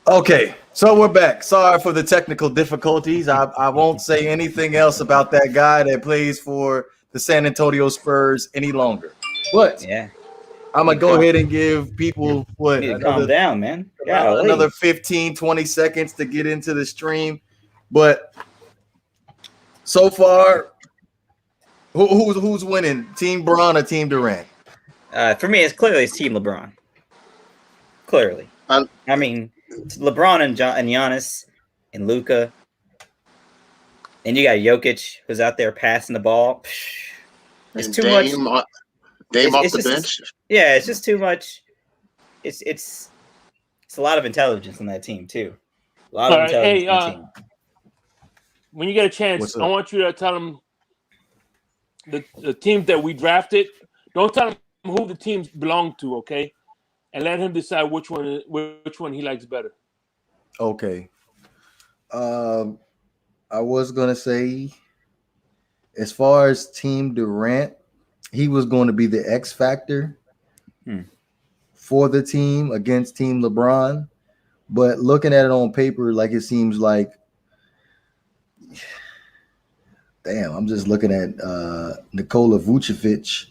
Okay, so we're back. Sorry for the technical difficulties. I won't say anything else about that guy that plays for the San Antonio Spurs any longer. But Yeah, I'm going to go ahead and give people you need to calm down, man. another 15, 20 seconds to get into the stream. But so far, who's winning? Team Bron or Team Durant? For me, it's clearly Team LeBron. Clearly. I mean, LeBron and Giannis and Luka. And you got Jokic, who's out there passing the ball. It's too much. Dame off the bench. Yeah, it's just too much. It's a lot of intelligence in that team, too. A lot of intelligence in the team. When you get a chance, I want you to tell them the teams that we drafted. Don't tell him who the teams belong to, okay? And let him decide which one he likes better. Okay. I was gonna say, as far as Team Durant, he was going to be the X factor for the team against Team LeBron. But looking at it on paper, like it seems like, damn, I'm just looking at Nikola Vucevic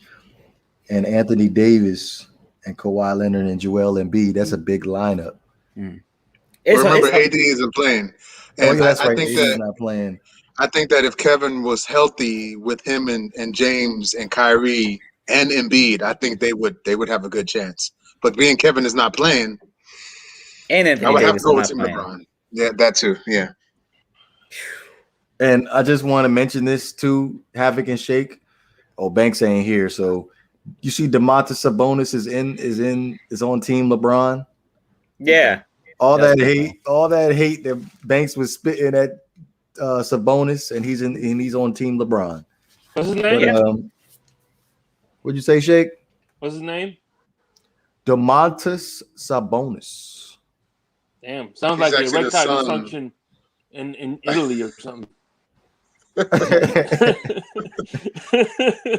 and Anthony Davis and Kawhi Leonard and Joel Embiid. That's a big lineup. Remember, AD isn't playing. And that's right. I think AD's not playing. I think that if Kevin was healthy with him and James and Kyrie and Embiid, I think they would have a good chance. But being Kevin is not playing, and Anthony I would Davis have to go with is Team not LeBron. Yeah, that too. Yeah. And I just want to mention this too, Havoc and Shake. Oh, Banks ain't here, so you see Domantas Sabonis is on Team LeBron. Yeah. All that hate that Banks was spitting at Sabonis, and he's on Team LeBron. What's his name? But, what'd you say, Shake? What's his name? Domantas Sabonis. Damn, sounds like the erectile dysfunction in Italy or something.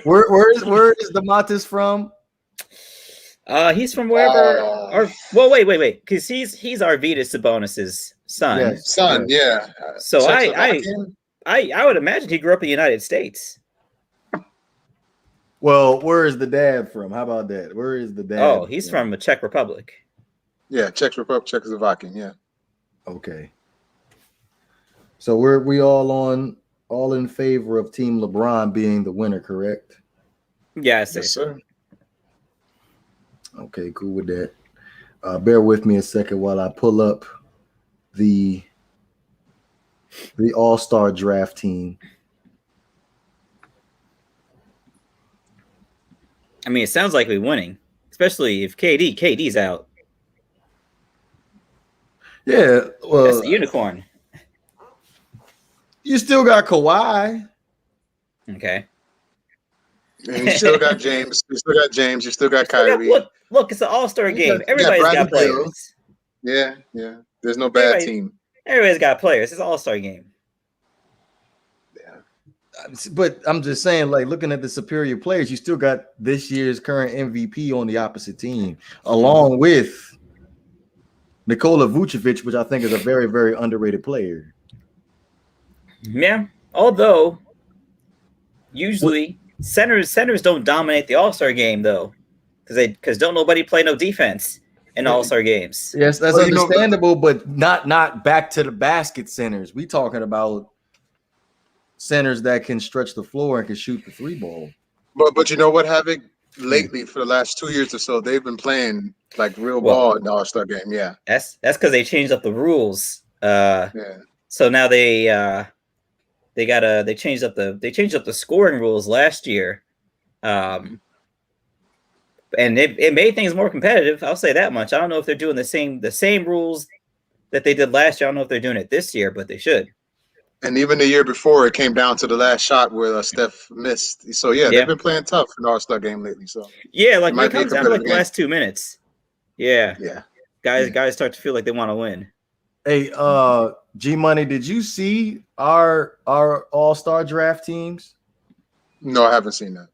Where is Domantas from? He's from wherever. Wait, because he's Arvydas Sabonis's son. Yes. Son, yeah. So I would imagine he grew up in the United States. Well, where is the dad from? How about that? Where is the dad? Oh, he's from the Czech Republic. Yeah, Czech Republic, Czechoslovakian. Yeah. Okay. So we all in favor of Team LeBron being the winner, correct? Yeah, I say yes, sir. Okay, cool with that. Bear with me a second while I pull up the All-Star draft team. I mean, it sounds like we're winning, especially if KD's out. Yeah, well, that's the unicorn. You still got Kawhi. Okay. And you still got James. You still got Kyrie. Look, it's an all-star game. Everybody's got players. Yeah. There's no bad team. Everybody's got players. It's an all-star game. But I'm just saying, like, looking at the superior players, you still got this year's current MVP on the opposite team, along with Nikola Vucevic, which I think is a very, very underrated player. Yeah, although usually centers don't dominate the All-Star game though, because don't nobody play no defense in All-Star games. Yes, that's understandable, but not back to the basket centers. We talking about centers that can stretch the floor and can shoot the three ball. But you know what, Havoc? Lately, for the last 2 years or so, they've been playing like real ball in the All-Star game. Yeah, that's because they changed up the rules. So now they changed up the scoring rules last year, and it made things more competitive. I'll say that much. I don't know if they're doing the same rules that they did last year. I don't know if they're doing it this year, but they should. And even the year before, it came down to the last shot where Steph missed. So they've been playing tough in the All-Star game lately. So like it comes down to like the last 2 minutes. Yeah. Guys start to feel like they want to win. Hey, G Money, did you see our All-Star draft teams? No, I haven't seen that.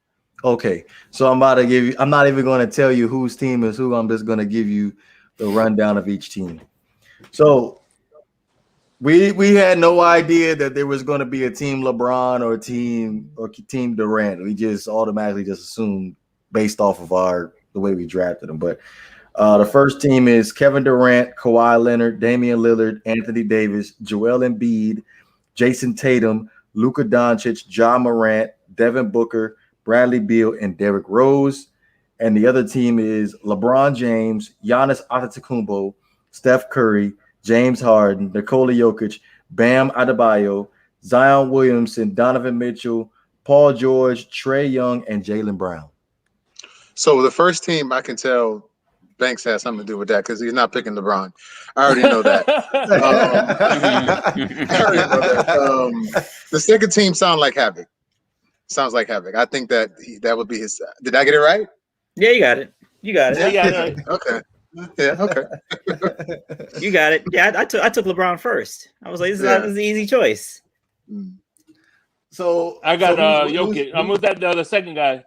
Okay, so I'm about to give you. I'm not even going to tell you whose team is who. I'm just going to give you the rundown of each team. So we had no idea that there was going to be a team LeBron or team Durant. We just automatically just assumed based off of the way we drafted them. But the first team is Kevin Durant, Kawhi Leonard, Damian Lillard, Anthony Davis, Joel Embiid, Jason Tatum, Luka Doncic, Ja Morant, Devin Booker, Bradley Beal, and Derrick Rose. And the other team is LeBron James, Giannis Antetokounmpo, Steph Curry, James Harden, Nikola Jokic, Bam Adebayo, Zion Williamson, Donovan Mitchell, Paul George, Trae Young, and Jaylen Brown. So the first team, I can tell Banks has something to do with that because he's not picking LeBron. I already know that. The second team sounds like Havoc. I think that would be his. Did I get it right? Yeah, you got it. Yeah, right. Okay. Yeah. Okay. You got it. Yeah, I took LeBron first. I was like, this is an easy choice. So I got Jokic. I'm with that the second guy.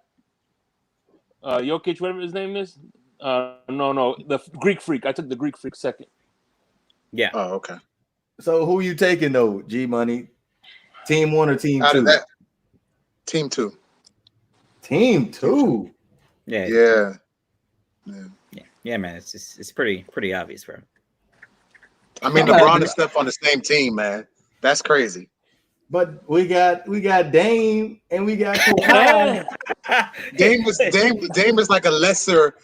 Jokic, whatever his name is. No, the Greek Freak. I took the Greek Freak second. Yeah. Oh, okay. So who you taking though, G Money? Team 1 or team 2? Team 2. Team 2. Yeah, man. It's pretty obvious, bro. I mean, LeBron and Steph on the same team, man. That's crazy. But we got Dame and we got Kawhi. Dame is like a lesser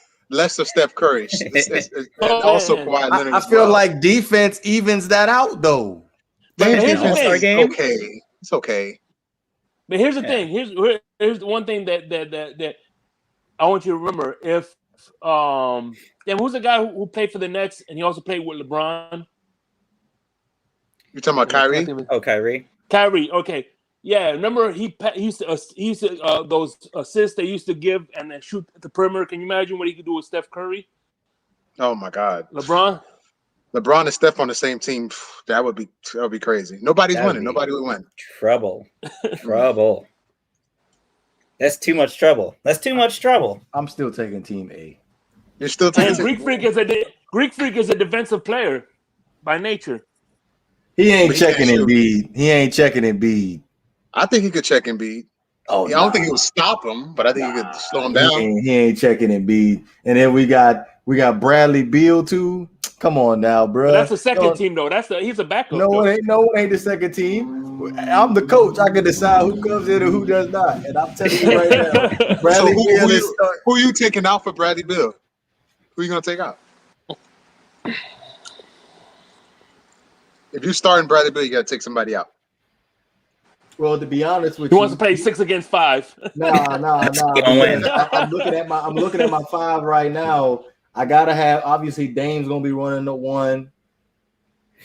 Steph Curry. It's also Kawhi Leonard. I feel like defense evens that out though. Okay. It's okay. But here's the thing. Here's the one thing that I want you to remember. If who's the guy who played for the Nets and he also played with LeBron? You talking about Kyrie? Oh, Kyrie. Kyrie. Okay. Yeah. Remember he used to those assists they used to give and then shoot at the perimeter. Can you imagine what he could do with Steph Curry? Oh my God. LeBron and Steph on the same team. That would be crazy. Nobody's winning. Nobody would win. Trouble. That's too much trouble. I'm still taking Team A. You're still taking Greek Freak is a defensive player by nature. He ain't checking Embiid. I think he could check Embiid. I don't think he would stop him, but I think he could slow him down. He ain't checking Embiid. And then we got Bradley Beal too. Come on now, bro. But that's the second team though. He's a backup. No, it ain't the second team. I'm the coach. I can decide who comes in and who does not. And I'm telling you right now, Bradley Beal who are you taking out for Bradley Beal? Who are you gonna take out? If you're starting Bradley Beal, you gotta take somebody out. Well, to be honest with you, he wants to play 6 against 5. Nah. I'm looking at my 5 right now. I gotta have obviously Dame's gonna be running the 1.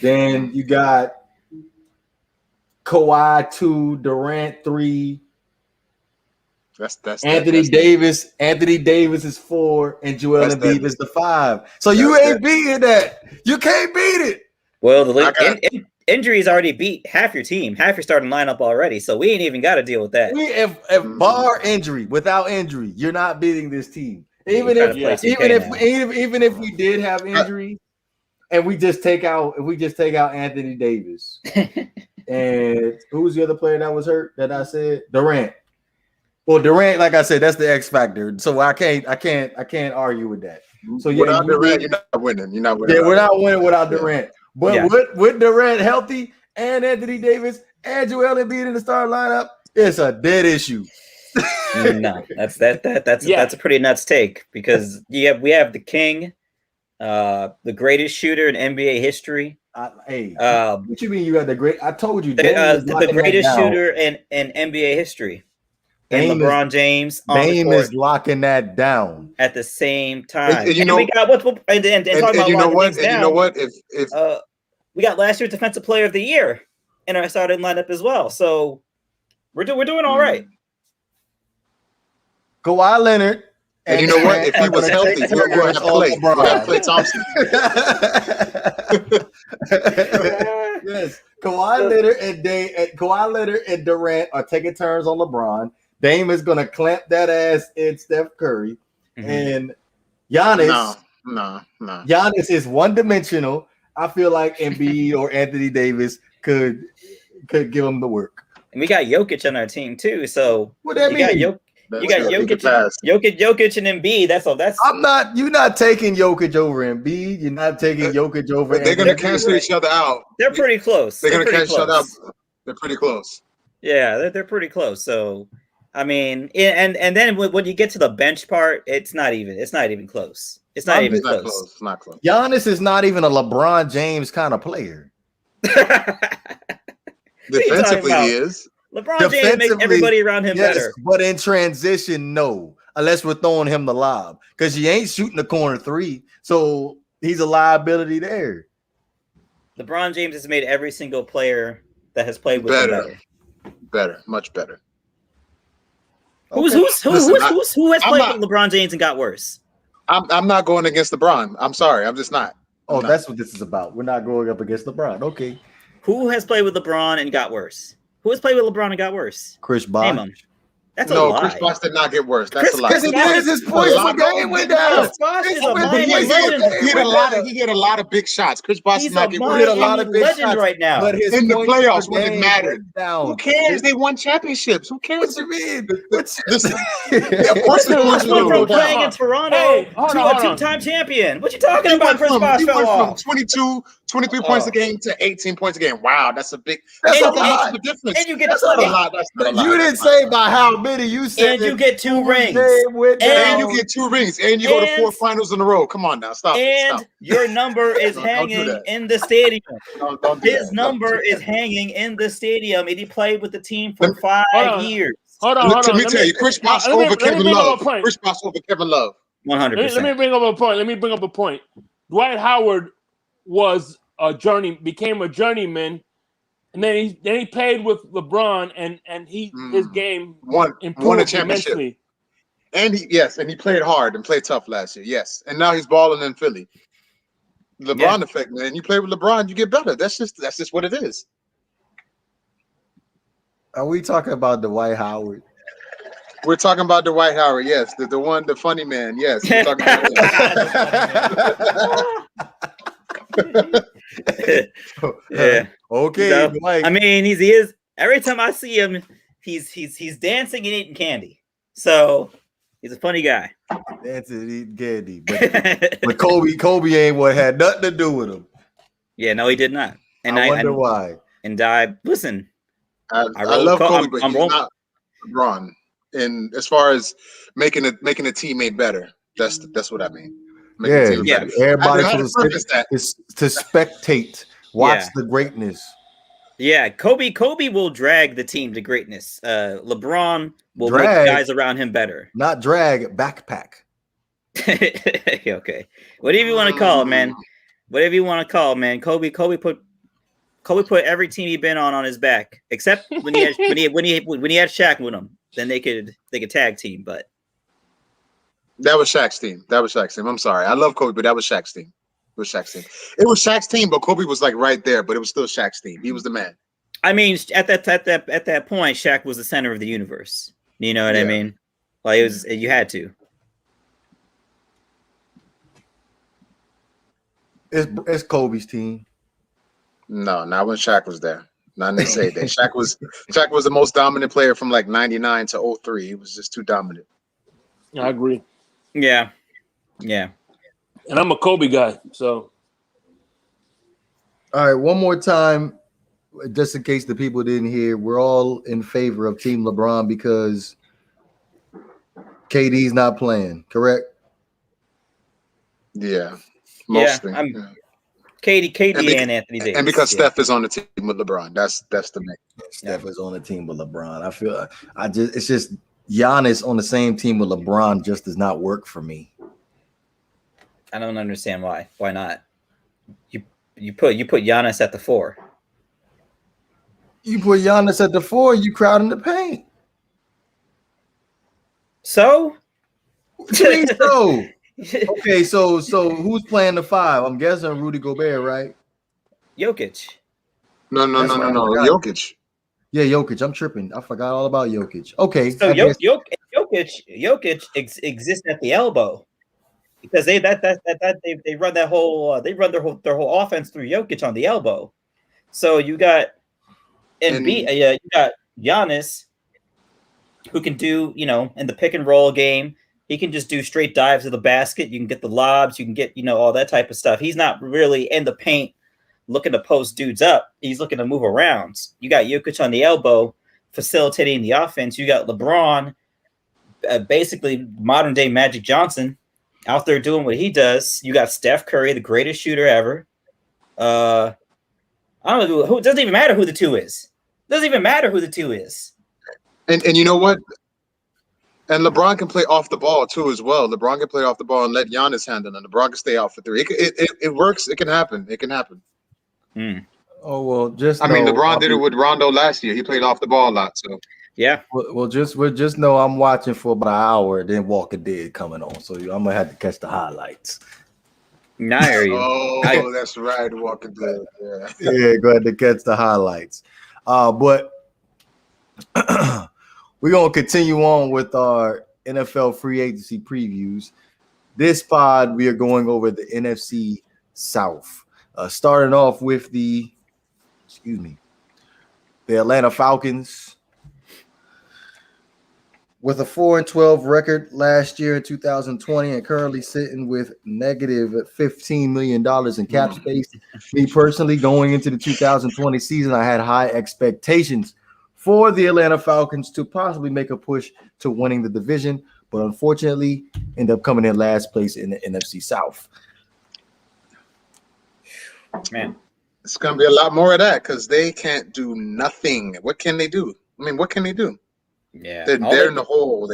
Then you got Kawhi 2, Durant 3. That's Anthony Davis. Anthony Davis is 4, and Joel Embiid is the 5. So you ain't beating that. You can't beat it. Well, the injuries already beat half your team, half your starting lineup already. So we ain't even got to deal with that. If bar injury, without injury, you're not beating this team. Even if we did have injury, and we just take out Anthony Davis, and who's the other player that was hurt that I said? Durant. Well, Durant, like I said, that's the X factor. So I can't argue with that. So without Durant, you're not winning. You're not winning. Yeah, we're not winning without Durant. But with Durant healthy and Anthony Davis and Joel Embiid in the starting lineup, it's a dead issue. No, that's a pretty nuts take because we have the king, the greatest shooter in NBA history. What you mean you got the great? I told you the greatest shooter in NBA history. And LeBron James on Dame is locking that down at the same time. And you know what? If we got last year's defensive player of the year in our starting lineup as well, so we're doing all right. Kawhi Leonard, and you know what? If he was healthy, you're going to play. You got to play Thompson. Yes, Kawhi Leonard and Durant are taking turns on LeBron. Dame is gonna clamp that ass in Steph Curry, and Giannis. No. Giannis is one-dimensional. I feel like Embiid or Anthony Davis could give him the work. And we got Jokic on our team too. So what that mean? You got Jokic and Embiid. That's all. You're not taking Jokic over Embiid. You're not taking Jokic over. They're going to cancel each other out. They're pretty close. They're going to cancel each other out. They're pretty close. Yeah, they're pretty close. So, I mean, and then when you get to the bench part, it's not even close. It's not even close. It's not close. Giannis is not even a LeBron James kind of player. Defensively, he is. LeBron James makes everybody around him better. But in transition, no. Unless we're throwing him the lob. Because he ain't shooting the corner three. So he's a liability there. LeBron James has made every single player that has played with him better. Better. Much better. Who has played with LeBron James and got worse? I'm not going against LeBron. I'm sorry. I'm just not. That's what this is about. We're not going up against LeBron. Okay. Who has played with LeBron and got worse? Who has played with LeBron and got worse? Chris Bosh. That's a lie. Chris Bosh did not get worse. That's a lie. Because his points per game went down. Chris Bosh is a Miami legend. He hit a lot of big shots. Chris Bosh did not get worse. He hit a lot of big shots right now. But in the playoffs when it mattered. Who cares? They won championships. Who cares? What you mean? Of course they went from playing in Toronto to a two-time champion. What you talking about? Chris Bosh fell off. 23 points a game to 18 points a game. Wow, that's a difference. And you get you didn't say by how many. You said you get 2 rings. And you get 2 rings. And you go to 4 finals in a row. Come on now, stop. And your number is hanging in the stadium. His number is hanging in the stadium, and he played with the team for 5 years. Hold on. Let me tell you, Chris Bosh over Kevin Love. Chris Bosh over Kevin Love. 100%. Let me bring up a point. Dwight Howard became a journeyman, and then he played with LeBron, and his game improved won a championship. immensely. And he played hard and played tough last year. Yes, and now he's balling in Philly. LeBron effect, man. You play with LeBron, you get better. That's just what it is. Are we talking about Dwight Howard? We're talking about Dwight Howard. Yes, the funny man. Yes, we're talking about yeah. Okay. So, I mean, he is. Every time I see him, he's dancing and eating candy. So he's a funny guy. Dancing and eating candy, but Kobe ain't what had nothing to do with him. Yeah, no, he did not. And I wonder why. And listen, I love Kobe, but he's not LeBron. And as far as making a teammate better, that's what I mean. Everybody to spectate, watch the greatness. Yeah, Kobe will drag the team to greatness. LeBron will make guys around him better. Not drag, backpack. Okay, whatever you want to call it, man. Whatever you want to call it, man. Kobe put every team he'd been on his back, except when he had Shaq with him. Then they could tag team, but that was Shaq's team. I'm sorry. I love Kobe, but that was Shaq's team. It was Shaq's team, but Kobe was like right there, but it was still Shaq's team. He was the man. I mean, at that point, Shaq was the center of the universe. You know what I mean? Like you had to. It's Kobe's team. No, not when Shaq was there. Not they say that. Shaq was the most dominant player from like 99 to 03. He was just too dominant. I agree. Yeah. And I'm a Kobe guy, so. All right, one more time, just in case the people didn't hear, we're all in favor of Team LeBron because KD's not playing, correct? Yeah, mostly. KD and Anthony Davis. And because Steph is on the team with LeBron. That's the main. Steph is on the team with LeBron. It's just Giannis on the same team with LeBron just does not work for me. I don't understand why. Why not? You put Giannis at the 4. You put Giannis at the 4, you crowd in the paint. So? What you mean so? Okay, so who's playing the 5? I'm guessing Rudy Gobert, right? Jokic. No. Jokic. Yeah, Jokic. I'm tripping. I forgot all about Jokic. Okay. So Jokic exists at the elbow. because they run their whole offense through Jokic on the elbow. So you got you got Giannis, who can do, in the pick and roll game, he can just do straight dives to the basket. You can get the lobs, you can get, all that type of stuff. He's not really in the paint looking to post dudes up. He's looking to move around. You got Jokic on the elbow facilitating the offense. You got LeBron, basically modern day Magic Johnson, out there doing what he does. You got Steph Curry, the greatest shooter ever. I don't know who. It doesn't even matter who the two is. Doesn't even matter who the two is. And you know what? And LeBron can play off the ball too as well. LeBron can play off the ball and let Giannis handle it. LeBron can stay out for three. It works. It can happen. It can happen. Oh well, LeBron did it with Rondo last year. He played off the ball a lot. So yeah. We'll just know I'm watching for about an hour, then Walking Dead coming on. So I'm gonna have to catch the highlights. Now I hear you. Oh, that's right, Walking Dead. Yeah. Yeah, go ahead to catch the highlights. But we're gonna continue on with our NFL free agency previews. This pod, we are going over the NFC South. Starting off with the Atlanta Falcons. With a 4-12 record last year in 2020 and currently sitting with negative $15 million in cap space. Me personally, going into the 2020 season, I had high expectations for the Atlanta Falcons to possibly make a push to winning the division, but unfortunately end up coming in last place in the NFC South. Man, it's going to be a lot more of that because they can't do nothing. What can they do? I mean, what can they do? Yeah, they're in the hole.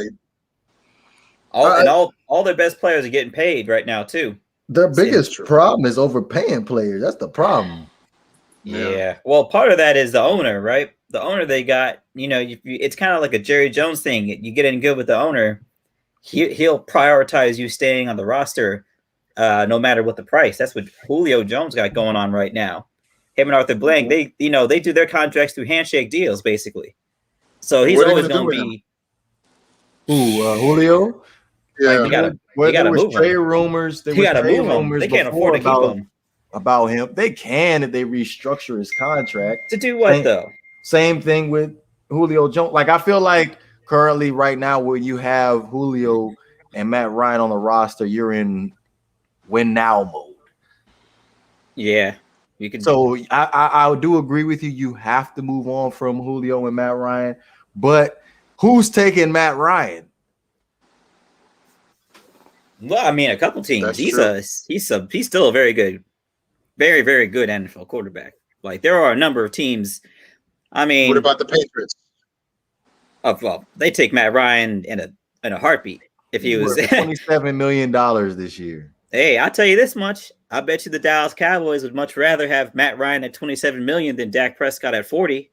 All their best players are getting paid right now too. Their biggest problem is overpaying players. That's the problem. Yeah. Well, part of that is the owner, right? The owner they got. It's kind of like a Jerry Jones thing. You get in good with the owner, he'll prioritize you staying on the roster, no matter what the price. That's what Julio Jones got going on right now. Him and Arthur Blank, they do their contracts through handshake deals, basically. So he's always going to be. Julio? Yeah. You gotta move trade him. rumors. You gotta move him. They can't afford to keep him. About him. They can if they restructure his contract. To do what, though? Same thing with Julio Jones. Like, I feel like currently right now where you have Julio and Matt Ryan on the roster, you're in win now mode. Yeah. You can. So I do agree with you. You have to move on from Julio and Matt Ryan. But who's taking Matt Ryan? Well, I mean, a couple teams. He's still a very good, very, very good NFL quarterback. Like, there are a number of teams. I mean, what about the Patriots? Well, they take Matt Ryan in a heartbeat. If he was $27 million this year. Hey, I'll tell you this much. I bet you the Dallas Cowboys would much rather have Matt Ryan at $27 million than Dak Prescott at $40.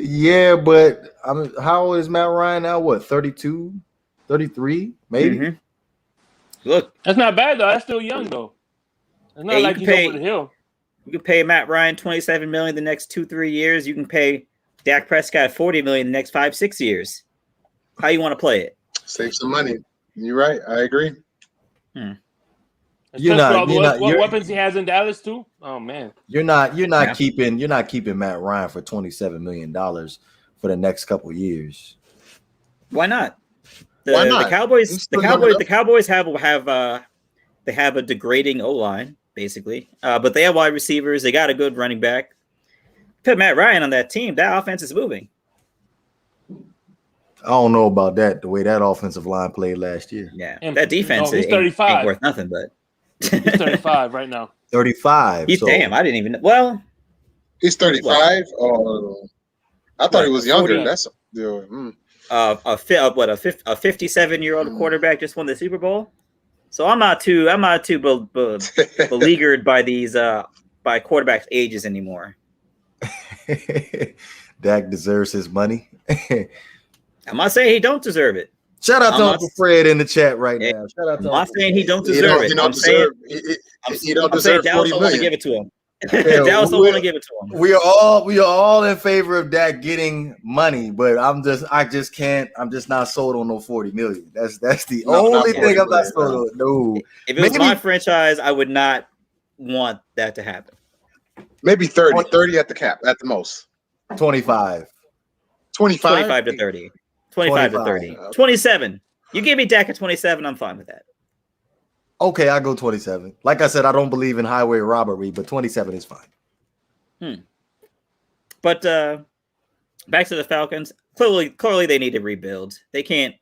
Yeah, but how old is Matt Ryan now? What, 32, 33, maybe? Mm-hmm. Look, that's not bad though. That's still young though. It's not like he's over the hill. You can pay Matt Ryan $27 million the next 2-3 years. You can pay Dak Prescott $40 million the next 5-6 years. How you want to play it? Save some money. You're right. I agree. What weapons he has in Dallas too? Oh man, you're not keeping Matt Ryan for $27 million for the next couple of years. Why not? Why not? The Cowboys have a degrading O-line basically, but they have wide receivers. They got a good running back. Put Matt Ryan on that team. That offense is moving. I don't know about that. The way that offensive line played last year. Yeah, that defense he's 35. ain't worth nothing. But he's 35 right now. 35. Damn, I didn't even know. Well, he's 35. Oh, I thought he was younger. 40. That's a 57-year-old quarterback just won the Super Bowl. So I'm not too beleaguered by these by quarterbacks' ages anymore. Dak deserves his money. I'm not saying he don't deserve it. Shout out to Uncle Fred in the chat right now. Shout out to I'm not saying he don't deserve it. He don't deserve. He don't deserve $40 million. Give it to him. Dallas don't want to give it to him. We are all in favor of Dak getting money, but I'm just not sold on no 40 million. That's the only thing I'm not sold on. No. If it was my franchise, I would not want that to happen. Maybe 30 at the cap, at the most. 25 to 30. 25 to 30. 27. You give me Dak at 27, I'm fine with that. Okay, I'll go 27. Like I said, I don't believe in highway robbery, but 27 is fine. But back to the Falcons. Clearly they need to rebuild. They can't.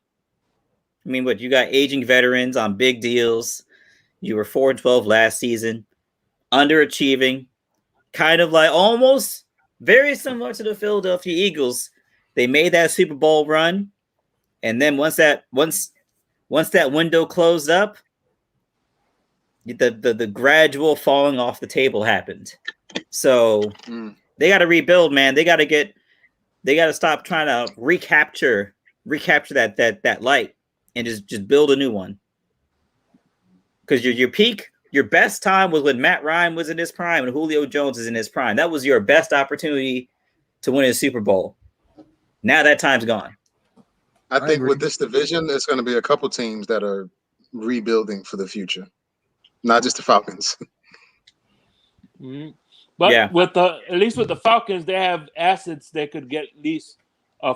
I mean, you got aging veterans on big deals. You were 4-12 last season, underachieving, kind of like almost very similar to the Philadelphia Eagles. They made that Super Bowl run, and then once that window closed up, the gradual falling off the table happened. So they got to rebuild, man. They got to stop trying to recapture that light and just build a new one. Because your best time was when Matt Ryan was in his prime and Julio Jones is in his prime. That was your best opportunity to win a Super Bowl. Now that time's gone. I think with this division, there's going to be a couple teams that are rebuilding for the future. Not just the Falcons. But at least with the Falcons, they have assets they could get at least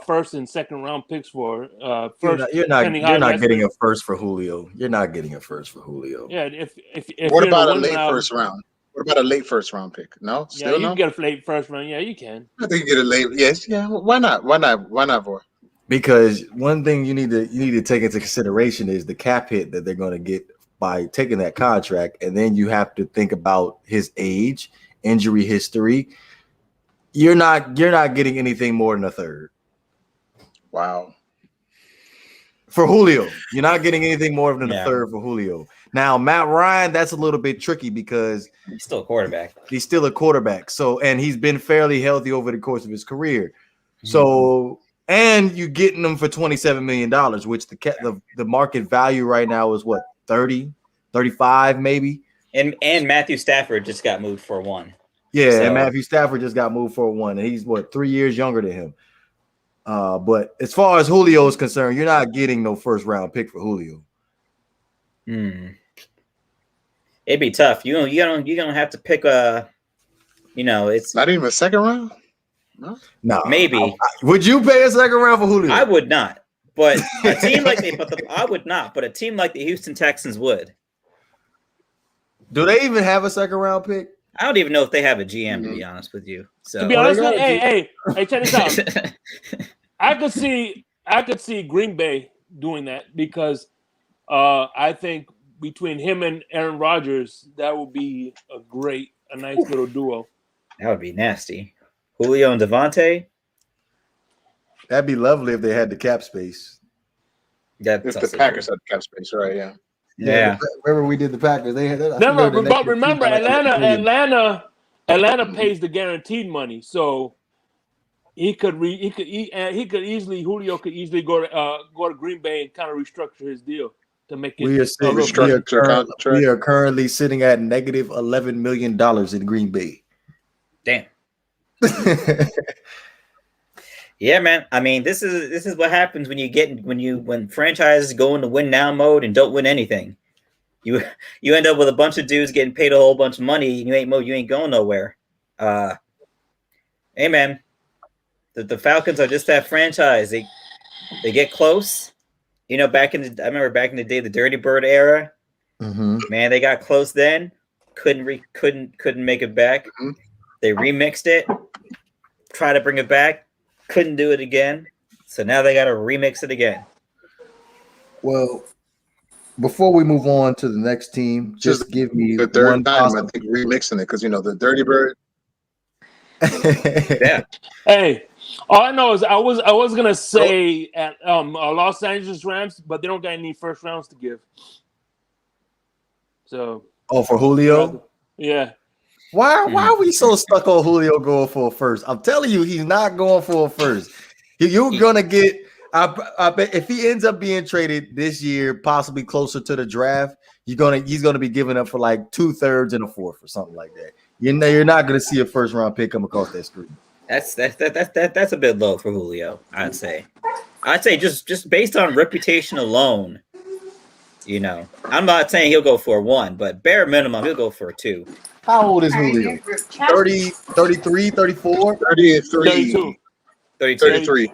first and second round picks for. You're not getting a first for Julio. You're not getting a first for Julio. Yeah. If what about a late first round? What about a late first round pick? No, you can get a late first round. Yeah, you can. I think you get a late. Yes, yeah. Why not? Why not, Vor? Because one thing you need to take into consideration is the cap hit that they're going to get by taking that contract, and then you have to think about his age, injury history. You're not getting anything more than a third. Wow. For Julio, you're not getting anything more than a third for Julio. Now, Matt Ryan, that's a little bit tricky because he's still a quarterback. So, and he's been fairly healthy over the course of his career. So, and you're getting him for $27 million, which the market value right now is what, 30, 35 maybe. And Matthew Stafford just got moved for one. Yeah, and Matthew Stafford just got moved for one, and he's 3 years younger than him. But as far as Julio is concerned, you're not getting no first round pick for Julio. It'd be tough. You're gonna have to pick it's not even a second round. No, maybe. Would you pay a second round for Julio? I would not. But a team like I would not. But a team like the Houston Texans would. Do they even have a second round pick? I don't even know if they have a GM, to be honest with you. So to be honest, hey, check this out. I could see Green Bay doing that because I think between him and Aaron Rodgers, that would be a nice little duo. That would be nasty. Julio and Devontae. That'd be lovely if they had the cap space. If the Packers had the cap space, right? Yeah. Yeah. Remember we did the Packers. They had that. Remember Atlanta pays the guaranteed money, so Julio could easily go to Green Bay and kind of restructure his deal to make it. We are currently sitting at negative $11 million in Green Bay. Damn. Yeah, man. I mean, this is what happens when franchises go into win now mode and don't win anything. You end up with a bunch of dudes getting paid a whole bunch of money and you ain't going nowhere. Hey, man. The Falcons are just that franchise. They get close. I remember back in the day, the Dirty Bird era. Man, they got close then. Couldn't make it back. They remixed it. Try to bring it back. Couldn't do it again. So now they got to remix it again. Well, before we move on to the next team, just give me the third time. I think remixing it because the Dirty Bird. Yeah. Hey, all I know is I was gonna say at Los Angeles Rams, but they don't got any first rounds to give. So. Oh, for Julio? Yeah. Why are we so stuck on Julio going for a first? I'm telling you, he's not going for a first. You're gonna get. I bet if he ends up being traded this year, possibly closer to the draft, he's gonna be giving up for like 2/3 and a fourth or something like that. You know, you're not going to see a first round pick come across that screen. That's a bit low for Julio. I'd say just based on reputation alone. You know, I'm not saying he'll go for 1, but bare minimum he'll go for 2. How old is Julio? 30, 33, 34? 32. 33.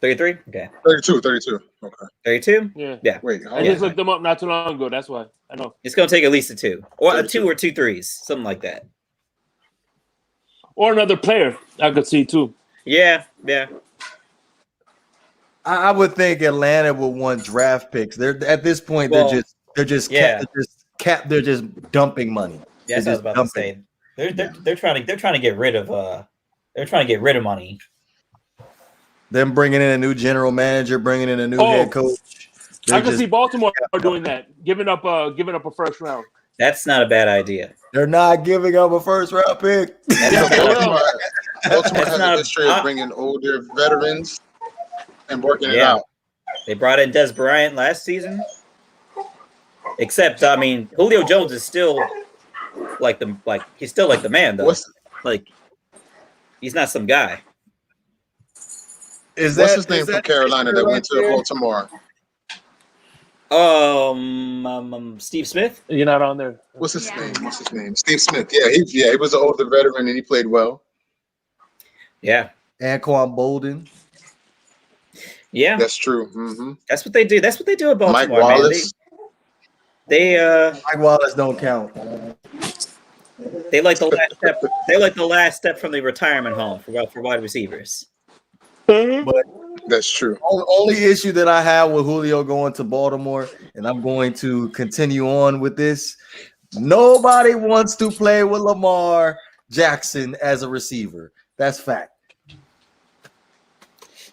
33? Okay. 32. Okay. 32? Yeah. Wait, I just looked them up not too long ago. That's why I know. It's going to take at least a 2. Or a 2 or 2 threes. Something like that. Or another player I could see too. Yeah. I would think Atlanta would want draft picks. They're at this point. They're just dumping money. Yeah, that's what I was about to say. They're trying to get rid of money. Them bringing in a new general manager, bringing in a new head coach. I can see Baltimore doing that, giving up a first round. That's not a bad idea. They're not giving up a first round pick. Baltimore has a history of bringing older veterans and working it out. They brought in Des Bryant last season. Except, I mean, Julio Jones is still he's still like the man though. He's not some guy. What's his name from Carolina that went to Baltimore? Steve Smith. You're not on there. What's his name? Steve Smith. Yeah, he was an older veteran and he played well. Yeah. Anquan Bolden. Yeah, that's true. Mm-hmm. That's what they do. That's what they do at Baltimore. Mike Wallace. Man. Mike Wallace don't count. They like the last step. They like the last step from the retirement home for wide receivers. But that's true. Only issue that I have with Julio going to Baltimore, and I'm going to continue on with this. Nobody wants to play with Lamar Jackson as a receiver. That's fact.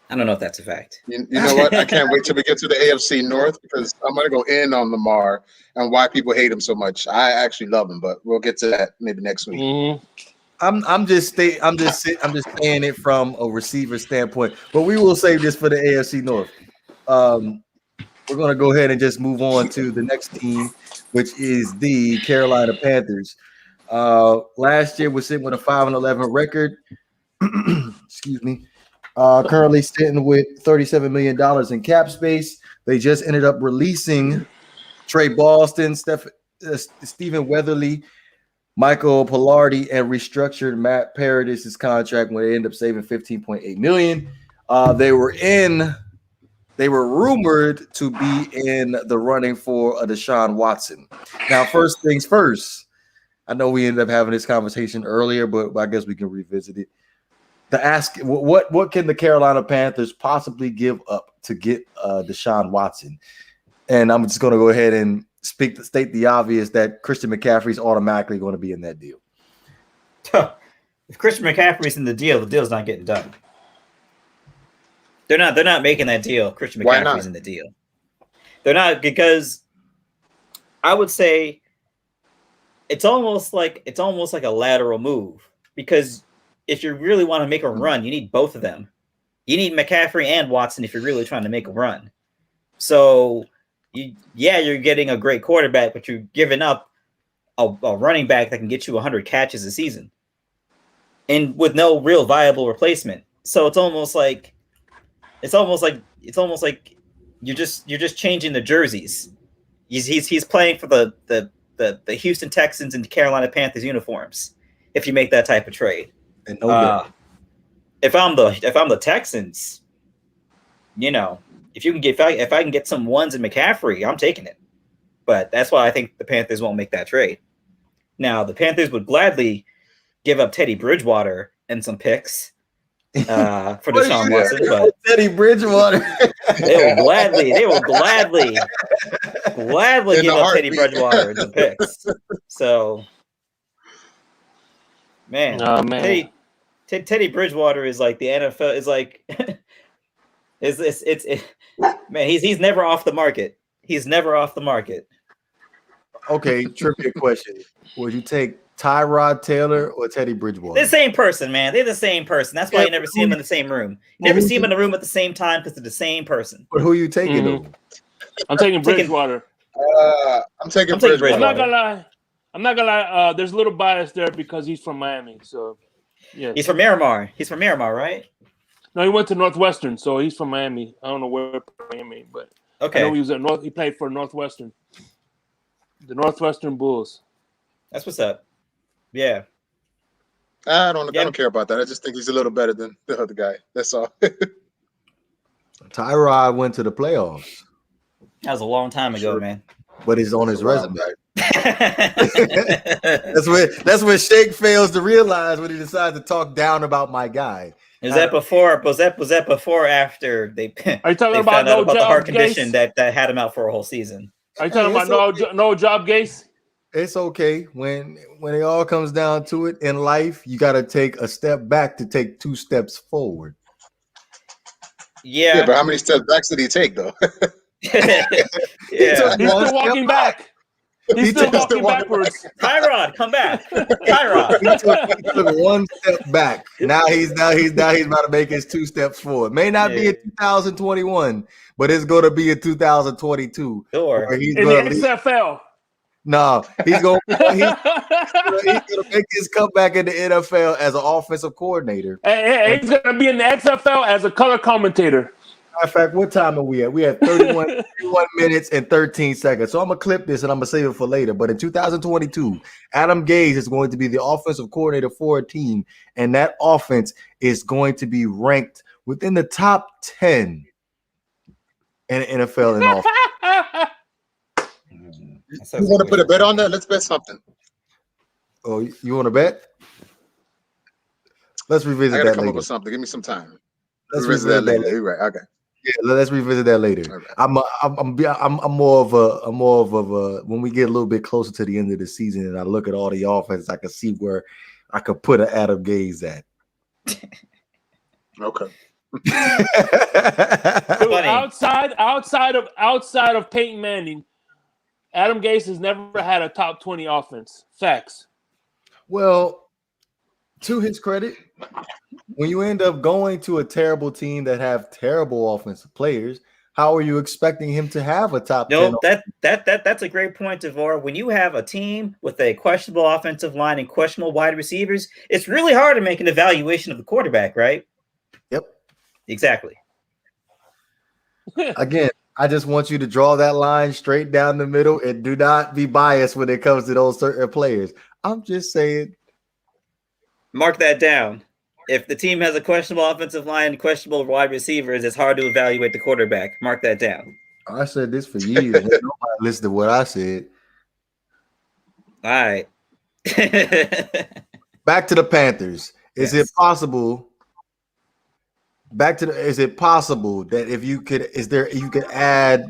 I don't know if that's a fact. You know what? I can't wait till we get to the AFC North because I'm going to go in on Lamar and why people hate him so much. I actually love him, but we'll get to that maybe next week. Mm-hmm. I'm just saying it from a receiver standpoint, but we will save this for the AFC North. We're going to go ahead and just move on to the next team, which is the Carolina Panthers. Last year was sitting with a 5-11 record. Excuse me. Currently sitting with $37 million in cap space. They just ended up releasing Trey Boston, Stephen Weatherly, Michael Pilardi, and restructured Matt Paradis' contract when they ended up saving $15.8 million. They were rumored to be in the running for a Deshaun Watson. Now, first things first, I know we ended up having this conversation earlier, but I guess we can revisit it. To ask what can the Carolina Panthers possibly give up to get Deshaun Watson? And I'm just going to go ahead and state the obvious that Christian McCaffrey is automatically going to be in that deal. If Christian McCaffrey's in the deal's not getting done. They're not making that deal. Christian McCaffrey's in the deal. They're not, because I would say it's almost like a lateral move, because if you really want to make a run, you need both of them. You need McCaffrey and Watson if you're really trying to make a run. So, you're getting a great quarterback, but you're giving up a running back that can get you 100 catches a season, and with no real viable replacement. So it's almost like you're just changing the jerseys. He's playing for the Houston Texans and the Carolina Panthers uniforms if you make that type of trade. If I'm the Texans, if I can get some ones in McCaffrey, I'm taking it. But that's why I think the Panthers won't make that trade. Now, the Panthers would gladly give up Teddy Bridgewater and some picks for Deshaun Watson, but Teddy Bridgewater. they will gladly give up Teddy Bridgewater and some picks. So, man. Teddy Bridgewater is like the NFL is like man, he's never off the market. He's never off the market. Okay, trivia question. Would you take Tyrod Taylor or Teddy Bridgewater? They're the same person, man. They're the same person. That's why you never see them in the same room. You never see them in the room at the same time because they're the same person. But who are you taking? I'm taking Bridgewater. I'm taking Bridgewater. I'm not gonna lie. I'm not gonna lie. There's a little bias there because he's from Miami. So, yeah. He's from Miramar. He's from Miramar, right? No, he went to Northwestern, so he's from Miami. I don't know where Miami, but okay. I know he was at He played for Northwestern, the Northwestern Bulls. That's what's up. Yeah. I don't care about that. I just think he's a little better than the other guy. That's all. Tyrod went to the playoffs. That was a long time ago, man. But it's on his resume. That's what Shake fails to realize when he decides to talk down about my guy. Was that before or after they? Are you talking they about found out about the heart Gase? condition that had him out for a whole season? Are you talking about no job, Gase? It's okay when it all comes down to it in life. You got to take a step back to take 2 steps forward. Yeah, but how many steps back did he take though? Yeah, he's still walking back. He's still walking backwards. Tyrod, come back. Tyrod. He took 1 step back. Now he's about to make his 2 steps forward. May not be in 2021, but it's going to be in 2022. Sure. In the XFL. No, he's going to make his comeback in the NFL as an offensive coordinator. He's going to be in the XFL as a color commentator. Matter of fact, what time are we at? We have 31 minutes and 13 seconds. So I'm going to clip this and I'm going to save it for later. But in 2022, Adam Gase is going to be the offensive coordinator for a team, and that offense is going to be ranked within the top 10 in the NFL in offense. You want to put a bet on that? Let's bet something. Oh, you want to bet? Let's revisit that later. I got to come up with something. Give me some time. Let's revisit that later. You're right. Okay. Yeah, let's revisit that later. Right. I'm more of a when we get a little bit closer to the end of the season and I look at all the offenses, I can see where I could put an Adam Gase at. Okay. outside of Peyton Manning, Adam Gase has never had a top 20 offense. Facts. Well, to his credit, when you end up going to a terrible team that have terrible offensive players, how are you expecting him to have a top 10? That's a great point, Devore. When you have a team with a questionable offensive line and questionable wide receivers, it's really hard to make an evaluation of the quarterback, right? Yep. Exactly. Again, I just want you to draw that line straight down the middle and do not be biased when it comes to those certain players. I'm just saying. Mark that down. If the team has a questionable offensive line and questionable wide receivers, it's hard to evaluate the quarterback. Mark that down. I said this for years. Nobody listened to what I said. All right. Back to the Panthers. Is it possible? Is it possible that if you could, you could add?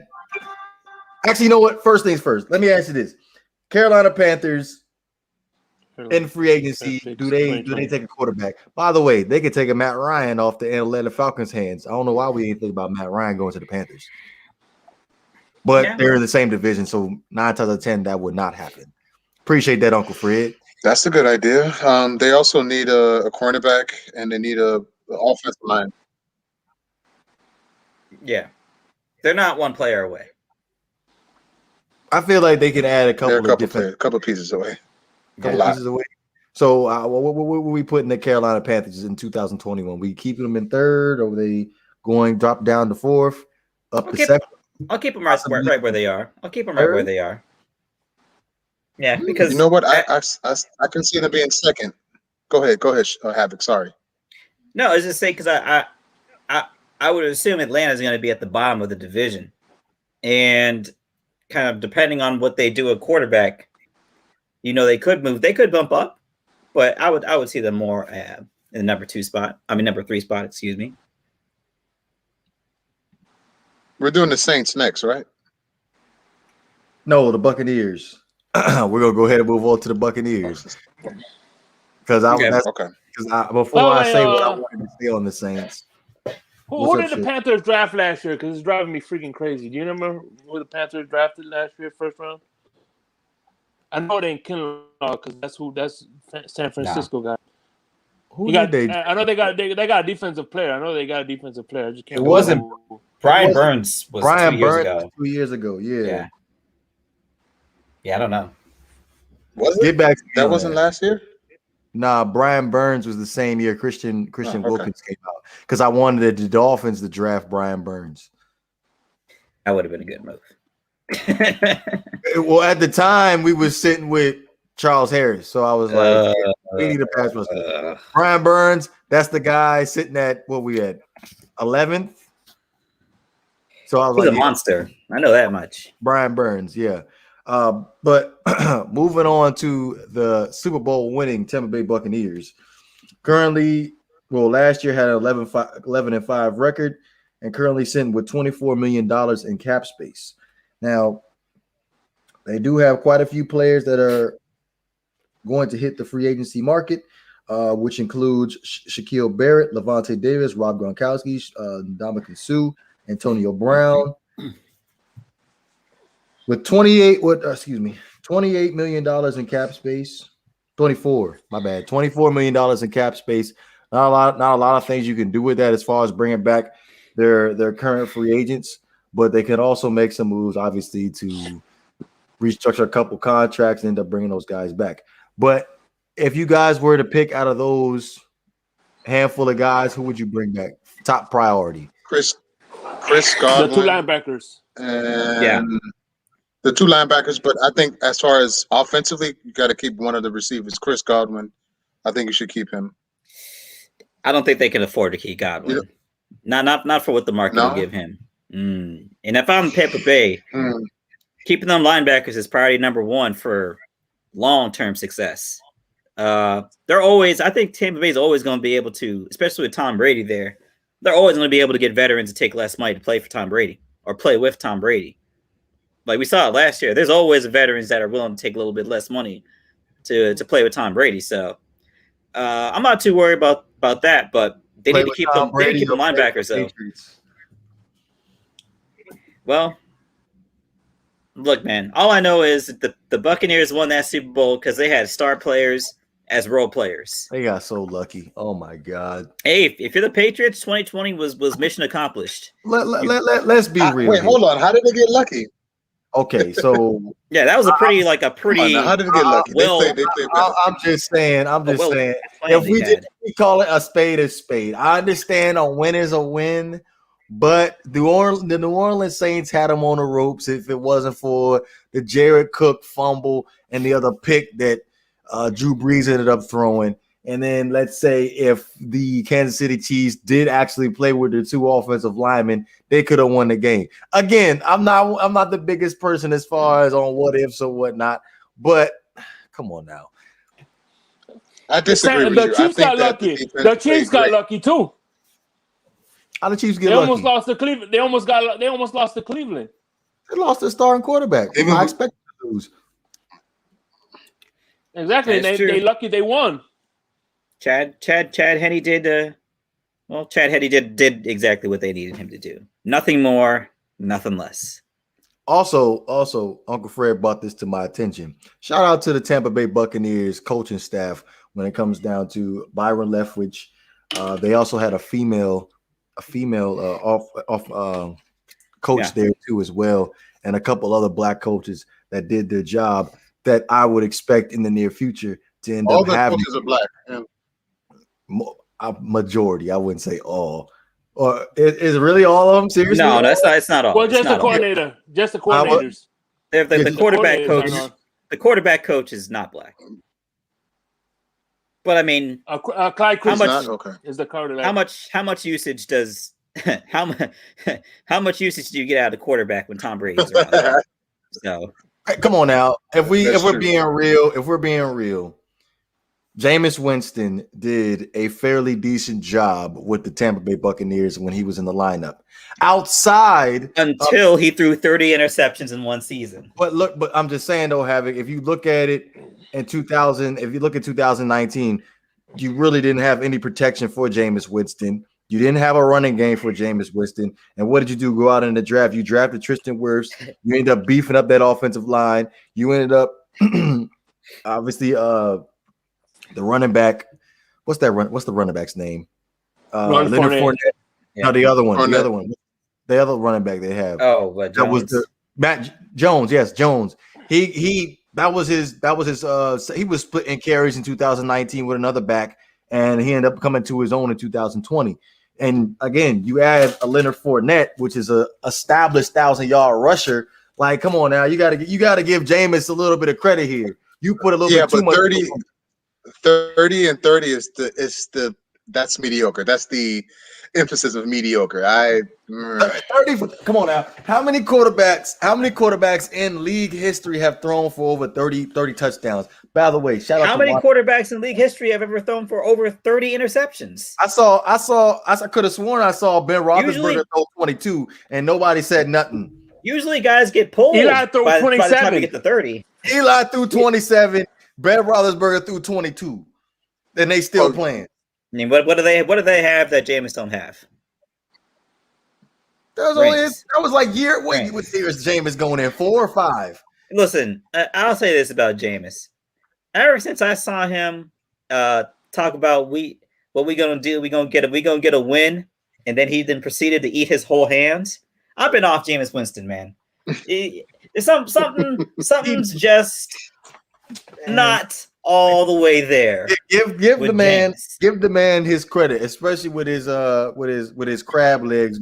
Actually, you know what? First things first. Let me ask you this: Carolina Panthers in free agency, do they take a quarterback? By the way, they could take a Matt Ryan off the Atlanta Falcons' hands. I don't know why we didn't think about Matt Ryan going to the Panthers, but they're in the same division, so 9 times out of 10 that would not happen. Appreciate that, Uncle Fred. That's a good idea. They also need a cornerback and they need a offensive line. Yeah, they're not one player away. I feel like they can add a couple pieces away. Pieces away. So, what were we putting the Carolina Panthers in 2021? We keeping them in third, or were they drop down to fourth, up to second? I'll keep them right where they are. Where they are. Yeah, because you know what, I can see them being second. Go ahead, Havoc. Sorry. No, I was just saying because I would assume Atlanta's going to be at the bottom of the division, and kind of depending on what they do at quarterback, they could bump up, but I would see them more in the number 3 spot. Excuse me. We're doing the Saints next, right? No, the Buccaneers. We're gonna go ahead and move on to the Buccaneers because before I say what I wanted to say on the Saints. Who did the Panthers draft last year? Because it's driving me freaking crazy. Do you remember who the Panthers drafted last year, first round? I know it ain't Kinlaw because that's San Francisco guy. I know they got a defensive player. I just can't. It wasn't Brian Burns. Was Brian 2 years Burns ago. 2 years ago. Yeah. Yeah, I don't know. Was Get it? back to me That on wasn't last year? Nah, Brian Burns was the same year Christian okay. Wilkins came out because I wanted the Dolphins to draft Brian Burns. That would have been a good move. Well, at the time, we were sitting with Charles Harris, so I was like, we need a pass rusher. Brian Burns, that's the guy sitting at what we at 11th. So I was He's like, a monster. I know that much. Brian Burns, yeah. But moving on to the Super Bowl winning Tampa Bay Buccaneers. Currently, last year had an 11-5 record and currently sitting with $24 million in cap space. Now, they do have quite a few players that are going to hit the free agency market, which includes Shaquille Barrett, Levante Davis, Rob Gronkowski, Ndamukong Suh, Antonio Brown. With $28 million in cap space, $24 million in cap space. Not a lot of things you can do with that as far as bringing back their current free agents, but they can also make some moves, obviously, to restructure a couple contracts and end up bringing those guys back. But if you guys were to pick out of those handful of guys, who would you bring back? Top priority. Chris Godwin. The two linebackers. The two linebackers, but I think as far as offensively, you got to keep one of the receivers, Chris Godwin. I think you should keep him. I don't think they can afford to keep Godwin. Yeah. Not for what the market will give him. And if I'm Tampa Bay, keeping them linebackers is priority number one for long-term success. I think Tampa Bay is always going to be able to, especially with Tom Brady there, they're always going to be able to get veterans to take less money to play for Tom Brady or play with Tom Brady. Like we saw it last year, there's always veterans that are willing to take a little bit less money to play with Tom Brady. So I'm not too worried about that, but they need to keep them. They need to keep them linebackers though. Well, look, man. All I know is that the Buccaneers won that Super Bowl because they had star players as role players. They got so lucky. Oh my God. Hey, if you're the Patriots, 2020 was mission accomplished. Let's be real. Wait, hold on. How did they get lucky? Okay, so yeah, that was a pretty. How did they get lucky? They played I'm just saying. If we call it a spade, I understand a win is a win, but the New Orleans Saints had them on the ropes if it wasn't for the Jared Cook fumble and the other pick that Drew Brees ended up throwing. And then let's say if the Kansas City Chiefs did actually play with their two offensive linemen, they could have won the game. Again, I'm not the biggest person as far as on what ifs or whatnot, but come on now. I disagree with the you. Chiefs got lucky. The Chiefs got lucky too. How the Chiefs get lucky? Almost lost to Cleveland. They almost lost to Cleveland. They lost their starting quarterback. I expected to lose. Exactly. They lucky they won. Chad Henne did Chad Henne did exactly what they needed him to do. Nothing more, nothing less. Also, Uncle Fred brought this to my attention. Shout out to the Tampa Bay Buccaneers coaching staff when it comes down to Byron Leftwich. They also had a female coach there too as well, and a couple other black coaches that did their job that I would expect in the near future to end up having. All the coaches are black. Yeah. Majority, I wouldn't say all. Or is it really all of them? Seriously? No, it's not all. Well, just the coordinator. Just the coordinators. The quarterback coach. The quarterback coach is not black. But I mean, Clyde Christensen is the quarterback. How much usage does how much usage do you get out of the quarterback when Tom Brady's around? So come on now. If we're being real, Jameis Winston did a fairly decent job with the Tampa Bay Buccaneers when he was in the lineup. Until he threw 30 interceptions in one season. But I'm just saying though, Havoc, if you look at it in 2019, you really didn't have any protection for Jameis Winston. You didn't have a running game for Jameis Winston. And what did you do? Go out in the draft. You drafted Tristan Wirfs. You ended up beefing up that offensive line. You ended up obviously the running back, what's the running back's name? Leonard Fournette. Yeah. No, the other one. The other running back they have. Oh, that was Matt Jones. Yes, Jones. He That was his. He was splitting carries in 2019 with another back, and he ended up coming to his own in 2020. And again, you add a Leonard Fournette, which is a established 1,000-yard rusher. Like, come on now, you gotta give Jameis a little bit of credit here. You put a little bit too much. 30 and 30 that's mediocre. That's the emphasis of mediocre. 30. Come on now. How many quarterbacks in league history have thrown for over 30 touchdowns? By the way, shout out how to many quarterbacks in league history have ever thrown for over 30 interceptions? I could have sworn I saw Ben Roethlisberger throw 22 and nobody said nothing. Usually guys get pulled by the time you get to 30. Eli threw 27, Ben Roethlisberger threw 22. And they still playing. I mean, what do they have that Jameis don't have? That was like year. Wait, you would see Jameis going in 4 or 5. Listen, I'll say this about Jameis. Ever since I saw him talk about what we gonna do, we gonna get a win, and then he proceeded to eat his whole hands. I've been off Jameis Winston, man. Something's just not all the way there. Give the man his credit, especially with his crab legs.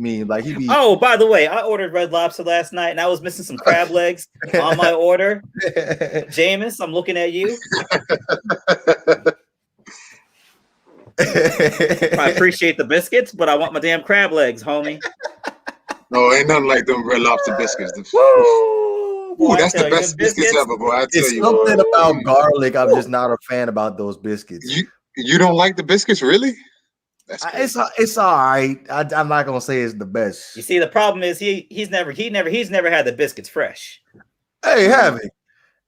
Oh, by the way, I ordered Red Lobster last night, and I was missing some crab legs on my order. Jameis, I'm looking at you. I appreciate the biscuits, but I want my damn crab legs, homie. No, ain't nothing like them Red Lobster biscuits. Ooh, that's the best biscuits ever, boy. I tell you. Something about garlic. I'm just not a fan about those biscuits. You don't like the biscuits, really? It's all right. I'm not gonna say it's the best. You see, the problem is he's never had the biscuits fresh. Hey, have it.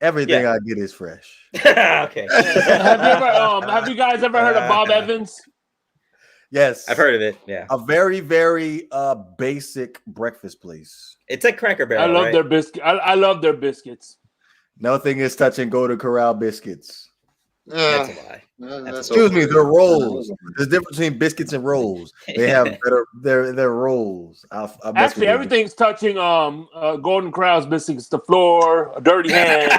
Everything I get is fresh. Okay. Have you guys ever heard of Bob Evans? Yes, I've heard of it. Yeah, a very, very basic breakfast place. It's a Cracker Barrel. I love their biscuits. I love their biscuits. Nothing is touching Golden Corral biscuits. That's a lie. Excuse me, they're rolls. There's a difference between biscuits and rolls. They have they're rolls. Actually, everything's touching Golden Corral's biscuits. The floor, a dirty hand. All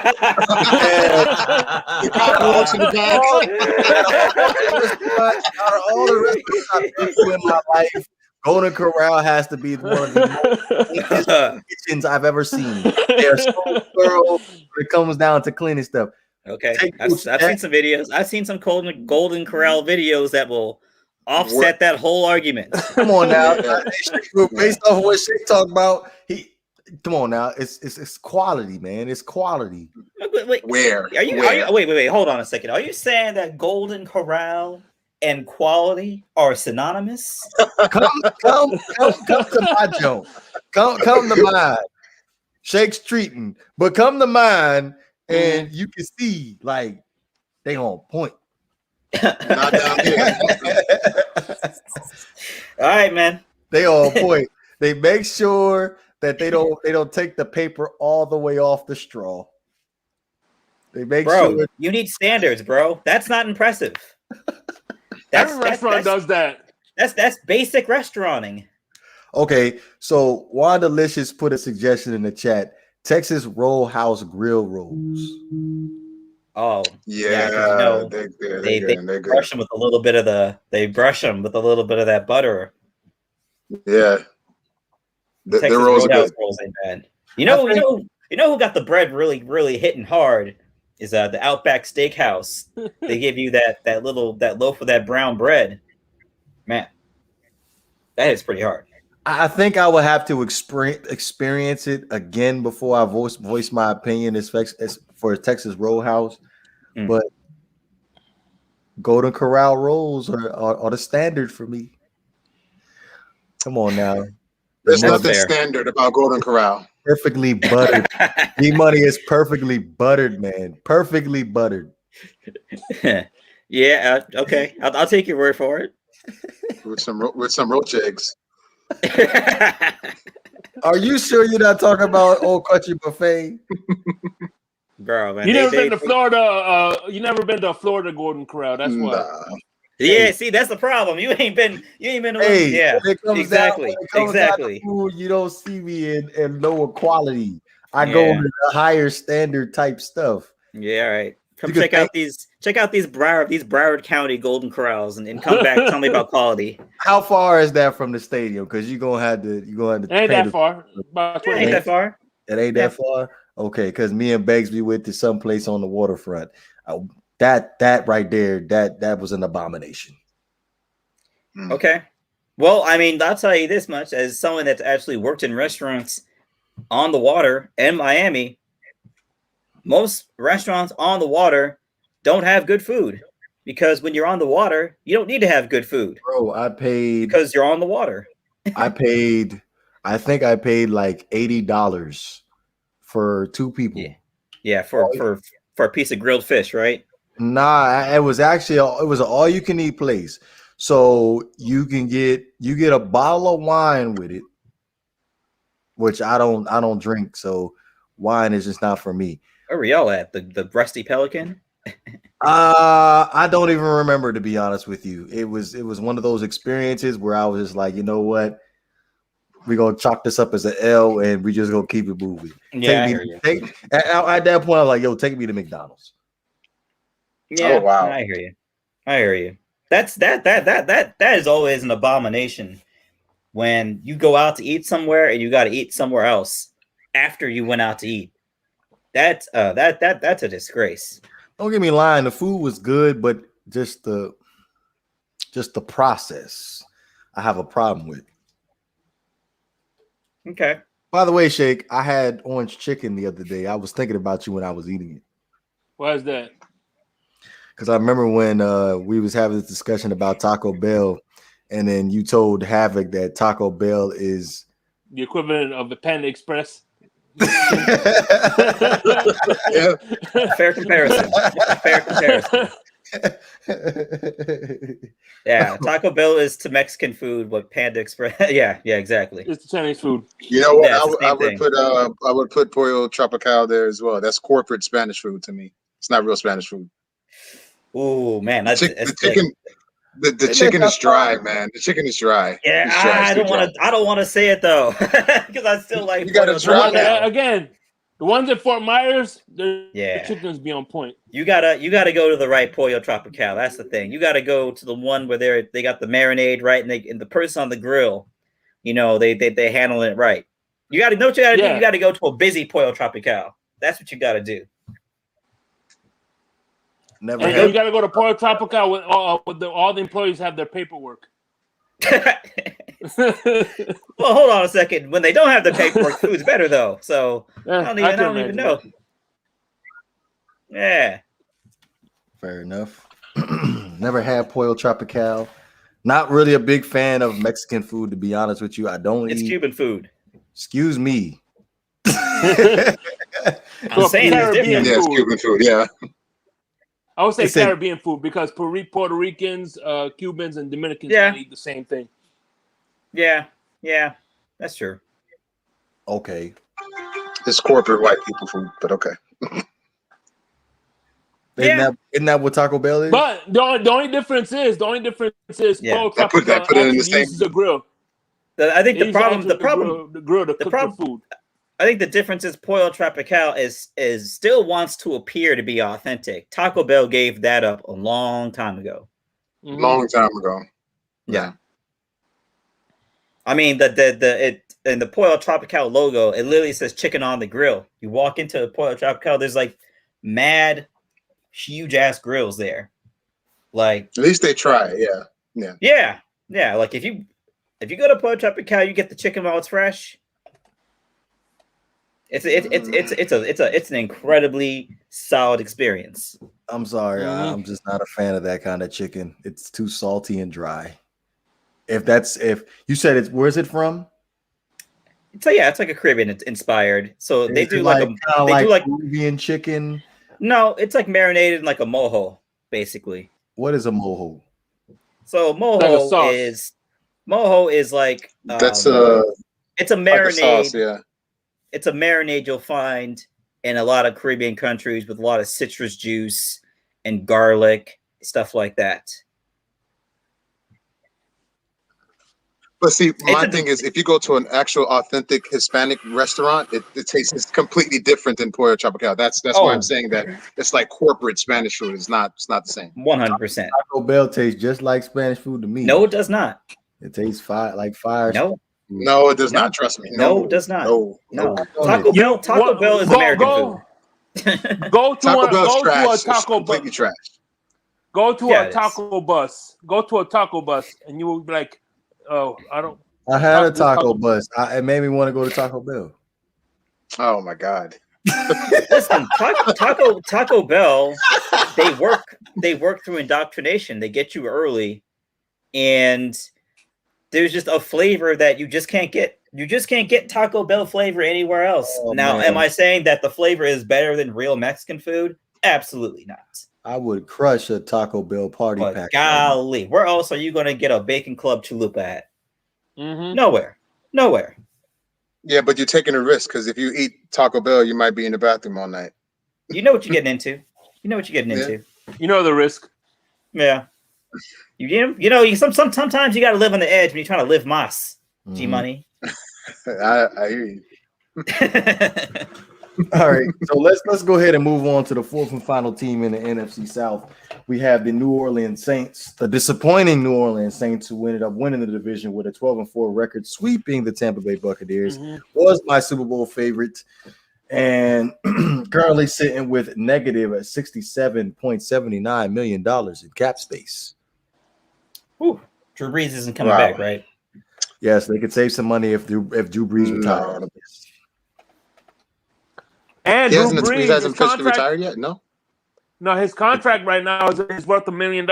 the restaurants I've been to in my life, Golden Corral has to be one of the most kitchens I've ever seen. They're so thorough when it comes down to cleaning stuff. Okay, I've seen some videos. I've seen some Golden Corral videos that will offset that whole argument. Come on now, based off what Shake talked about, come on now, it's quality, man. It's quality. Wait, where? Are you? Wait. Hold on a second. Are you saying that Golden Corral and quality are synonymous? Come to my joint. Come to mine. Shake's treating, but come to mine. And you can see, like, they on point. Not down here. All right, man. They on point. They make sure that they don't take the paper all the way off the straw. They make sure. You need standards, bro. That's not impressive. Every restaurant does that. That's basic restauranting. Okay, so Wanda Licious put a suggestion in the chat. Texas Roll House grill rolls. Oh yeah, they brush them with a little bit of that butter. Yeah, the rolls ain't bad. You know who got the bread really, really hitting hard is the Outback Steakhouse. They give you that loaf of that brown bread. Man, that hits pretty hard. I think I would have to experience it again before I voice my opinion as for Texas Roadhouse. But Golden Corral rolls are the standard for me. Come on now. There's nothing standard about Golden Corral. Perfectly buttered. D-Money is perfectly buttered, man. Perfectly buttered. Yeah, okay. I'll take your word for it. With some roach eggs. Are you sure you're not talking about Old Country Buffet? Bro, man. You never been to Florida? You never been to a Florida Golden Corral? That's why. Yeah, see, that's the problem. You ain't been. Hey, yeah, exactly. Food, you don't see me in lower quality. I go to the higher standard type stuff. Yeah, all right. Come check out these Broward County Golden Corrals and come back. Tell me about quality. How far is that from the stadium? Because you're gonna have to ain't that far. About 20 ain't that far. It ain't that far. Okay, because me and Begsby went to someplace on the waterfront. That right there, that was an abomination. Okay. Well, I mean, I'll tell you this much as someone that's actually worked in restaurants on the water in Miami. Most restaurants on the water don't have good food because when you're on the water, you don't need to have good food. Bro, I paid because you're on the water. I think I paid like $80 for 2 people. Yeah, for a piece of grilled fish, right? Nah, it was an all-you-can-eat place. So you get a bottle of wine with it, which I don't drink, so wine is just not for me. Where were y'all at? The Rusty Pelican? I don't even remember, to be honest with you. It was one of those experiences where I was just like, you know what? We're gonna chalk this up as an L and we just gonna keep it moving. Yeah, at that point, I was like, yo, take me to McDonald's. Yeah, oh, wow. I hear you. That is always an abomination when you go out to eat somewhere and you got to eat somewhere else after you went out to eat. That's a disgrace. Don't get me lying, the food was good, but just the process I have a problem with. Okay. By the way, Shake, I had orange chicken the other day. I was thinking about you when I was eating it. Why is that? Because I remember when we was having this discussion about Taco Bell, and then you told Havoc that Taco Bell is the equivalent of the Panda Express. Yeah. Fair comparison. Yeah, Taco Bell is to Mexican food what Panda Express. yeah, exactly. It's the Chinese food. You know what? I would put Pollo Tropical there as well. That's corporate Spanish food to me. It's not real Spanish food. Oh man, that's the chicken. The chicken is dry, man. The chicken is dry. Yeah, I don't want to say it though, because I still like. You gotta try it again. The ones at Fort Myers, the chickens be on point. You gotta go to the right Pollo Tropical. That's the thing. You gotta go to the one where they got the marinade right, and the person on the grill, they handle it right. You gotta know what you gotta do. You gotta go to a busy Pollo Tropical. That's what you gotta do. You got to go to Pollo Tropical with all the employees have their paperwork. Well, hold on a second. When they don't have the paperwork, food's better though. So I don't even know. Yeah. Fair enough. Never had Pollo Tropical. Not really a big fan of Mexican food, to be honest with you. It's Cuban food. Excuse me. I'm saying it's different. Yeah, it's Cuban food. Yeah. I would say Caribbean food because Puerto Ricans, Cubans, and Dominicans eat the same thing. Yeah, that's true. Okay. It's corporate white people food, but okay. Isn't that what Taco Bell is? But the only difference is Pollo Tropical put it in the same uses a grill. I think the problem food. I think the difference is Pollo Tropical is still wants to appear to be authentic. Taco Bell gave that up a long time ago. Long time ago. Yeah. I mean the Pollo Tropical logo, it literally says chicken on the grill. You walk into Pollo Tropical, there's like mad huge ass grills there. Like at least they try, yeah. Like if you go to Pollo Tropical, you get the chicken while it's fresh. It's an incredibly solid experience. I'm sorry, I'm just not a fan of that kind of chicken. It's too salty and dry. If you said where is it from? So it's like a Caribbean inspired. So they do like Peruvian chicken. No, it's like marinated in like a mojo, basically. What is a mojo? So mojo is like it's a marinade. Like a sauce, yeah. It's a marinade you'll find in a lot of Caribbean countries with a lot of citrus juice and garlic, stuff like that. But see, my thing is, if you go to an actual authentic Hispanic restaurant, it tastes completely different than Pollo Tropical. That's why I'm saying that it's like corporate Spanish food. It's not the same. 100%. Taco Bell tastes just like Spanish food to me. No, it does not. It tastes like fire. No, it does not. Trust me. No, it does not. No. Taco Bell is American food. Go to a Taco Bell. Completely trash. Go to a taco bus. Go to a taco bus, and you will be like, "Oh, I had a taco bus. It made me want to go to Taco Bell. Oh my God! Listen, Taco Bell, they work through indoctrination. They get you early, and there's just a flavor that you just can't get. You just can't get Taco Bell flavor anywhere else. Now, am I saying that the flavor is better than real Mexican food? Absolutely not. I would crush a Taco Bell party pack. Golly, where else are you going to get a Bacon Club chalupa at? Mm-hmm. Nowhere. Yeah, but you're taking a risk because if you eat Taco Bell, you might be in the bathroom all night. You know what you're getting into. You know the risk. Yeah. Sometimes you got to live on the edge when you're trying to live mas. G Money. I hear you. All right, so let's go ahead and move on to the fourth and final team in the NFC South. We have the New Orleans Saints, the disappointing New Orleans Saints, who ended up winning the division with a 12-4 record, sweeping the Tampa Bay Buccaneers. Was my Super Bowl favorite, and currently sitting with negative at $67.79 million in cap space. Ooh, Drew Brees isn't coming back, right? Yes, they could save some money if Drew Brees retired. And he hasn't officially retired yet. No, his contract right now is worth $1 million.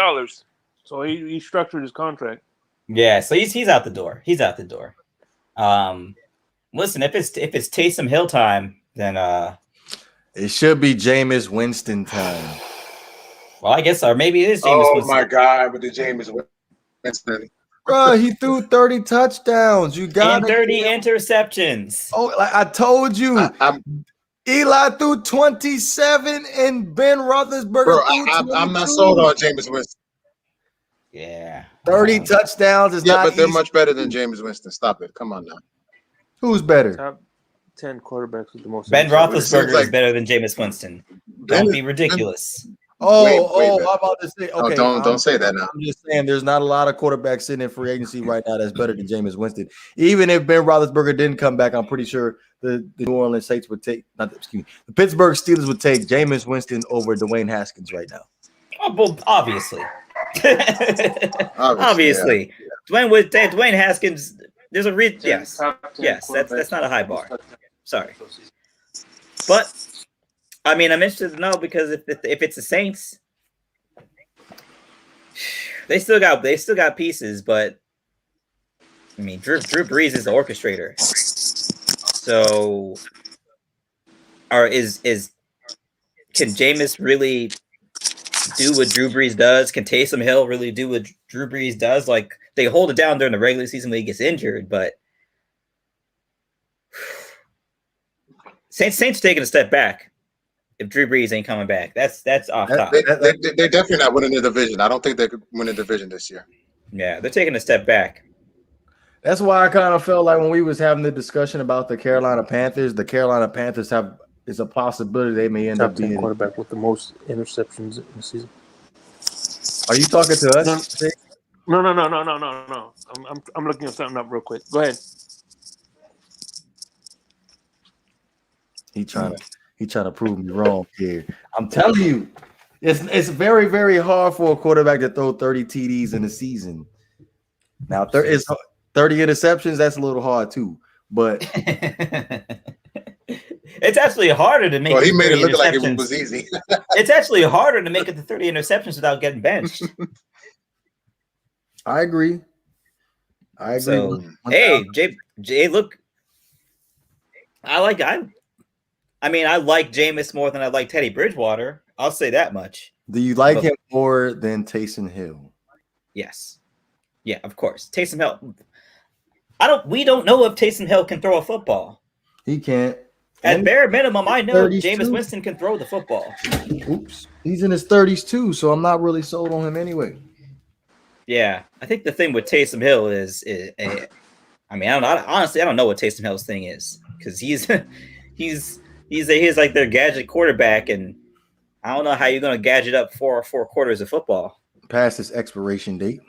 So he structured his contract. Yeah, so he's out the door. Listen, if it's Taysom Hill time, then it should be Jameis Winston time. Well, I guess, or maybe it is Jameis Winston. Oh my God, with the Jameis Winston. Bro, he threw 30 touchdowns. You got 30 interceptions. Oh, like I told you. Eli threw 27 and Ben Roethlisberger Bro, threw I'm not sold on Jameis Winston. Yeah. 30 touchdowns is not but they're easy. much better than Jameis Winston. Stop it. Come on now. Who's better? Top 10 quarterbacks with the most. Ben Roethlisberger is better than Jameis Winston. Don't be ridiculous. I'm about to say. Okay, don't say that now. I'm just saying there's not a lot of quarterbacks sitting in free agency right now that's better than Jameis Winston. Even if Ben Roethlisberger didn't come back, I'm pretty sure the New Orleans Saints would take the Pittsburgh Steelers would take Jameis Winston over Dwayne Haskins right now. Oh, well, obviously. Obviously. Yeah. Dwayne Haskins, there's a reason. Yes, that's not a high bar. Sorry. But I mean, I'm interested to know because if it's the Saints, they still got pieces, but I mean, Drew Brees is the orchestrator. So, can Jameis really do what Drew Brees does? Can Taysom Hill really do what Drew Brees does? Like, they hold it down during the regular season when he gets injured, but Saints taking a step back. If Drew Brees ain't coming back, that's off top. They're definitely not winning the division. I don't think they could win the division this year. Yeah, they're taking a step back. That's why I kind of felt like when we was having the discussion about the Carolina Panthers is a possibility they may end up being quarterback with the most interceptions in the season. Are you talking to us? No. I'm looking something up real quick. Go ahead. He trying to prove me wrong here. I'm telling you, it's very, very hard for a quarterback to throw 30 TDs in a season. Now, there is 30 interceptions. That's a little hard too, but it's actually harder to make. Well, he made it look like it was easy. It's actually harder to make it to 30 interceptions without getting benched. I agree. So, hey, Jay, look, I like Jameis more than I like Teddy Bridgewater. I'll say that much. Do you like him more than Taysom Hill? Yes. Yeah, of course. Taysom Hill. We don't know if Taysom Hill can throw a football. He can't. At bare minimum, I know Jameis Winston can throw the football. Oops. He's in his 30s too, so I'm not really sold on him anyway. Yeah. I think the thing with Taysom Hill is I mean, I don't know. Honestly, I don't know what Taysom Hill's thing is because he's like their gadget quarterback, and I don't know how you're going to gadget up four quarters of football. Past his expiration date.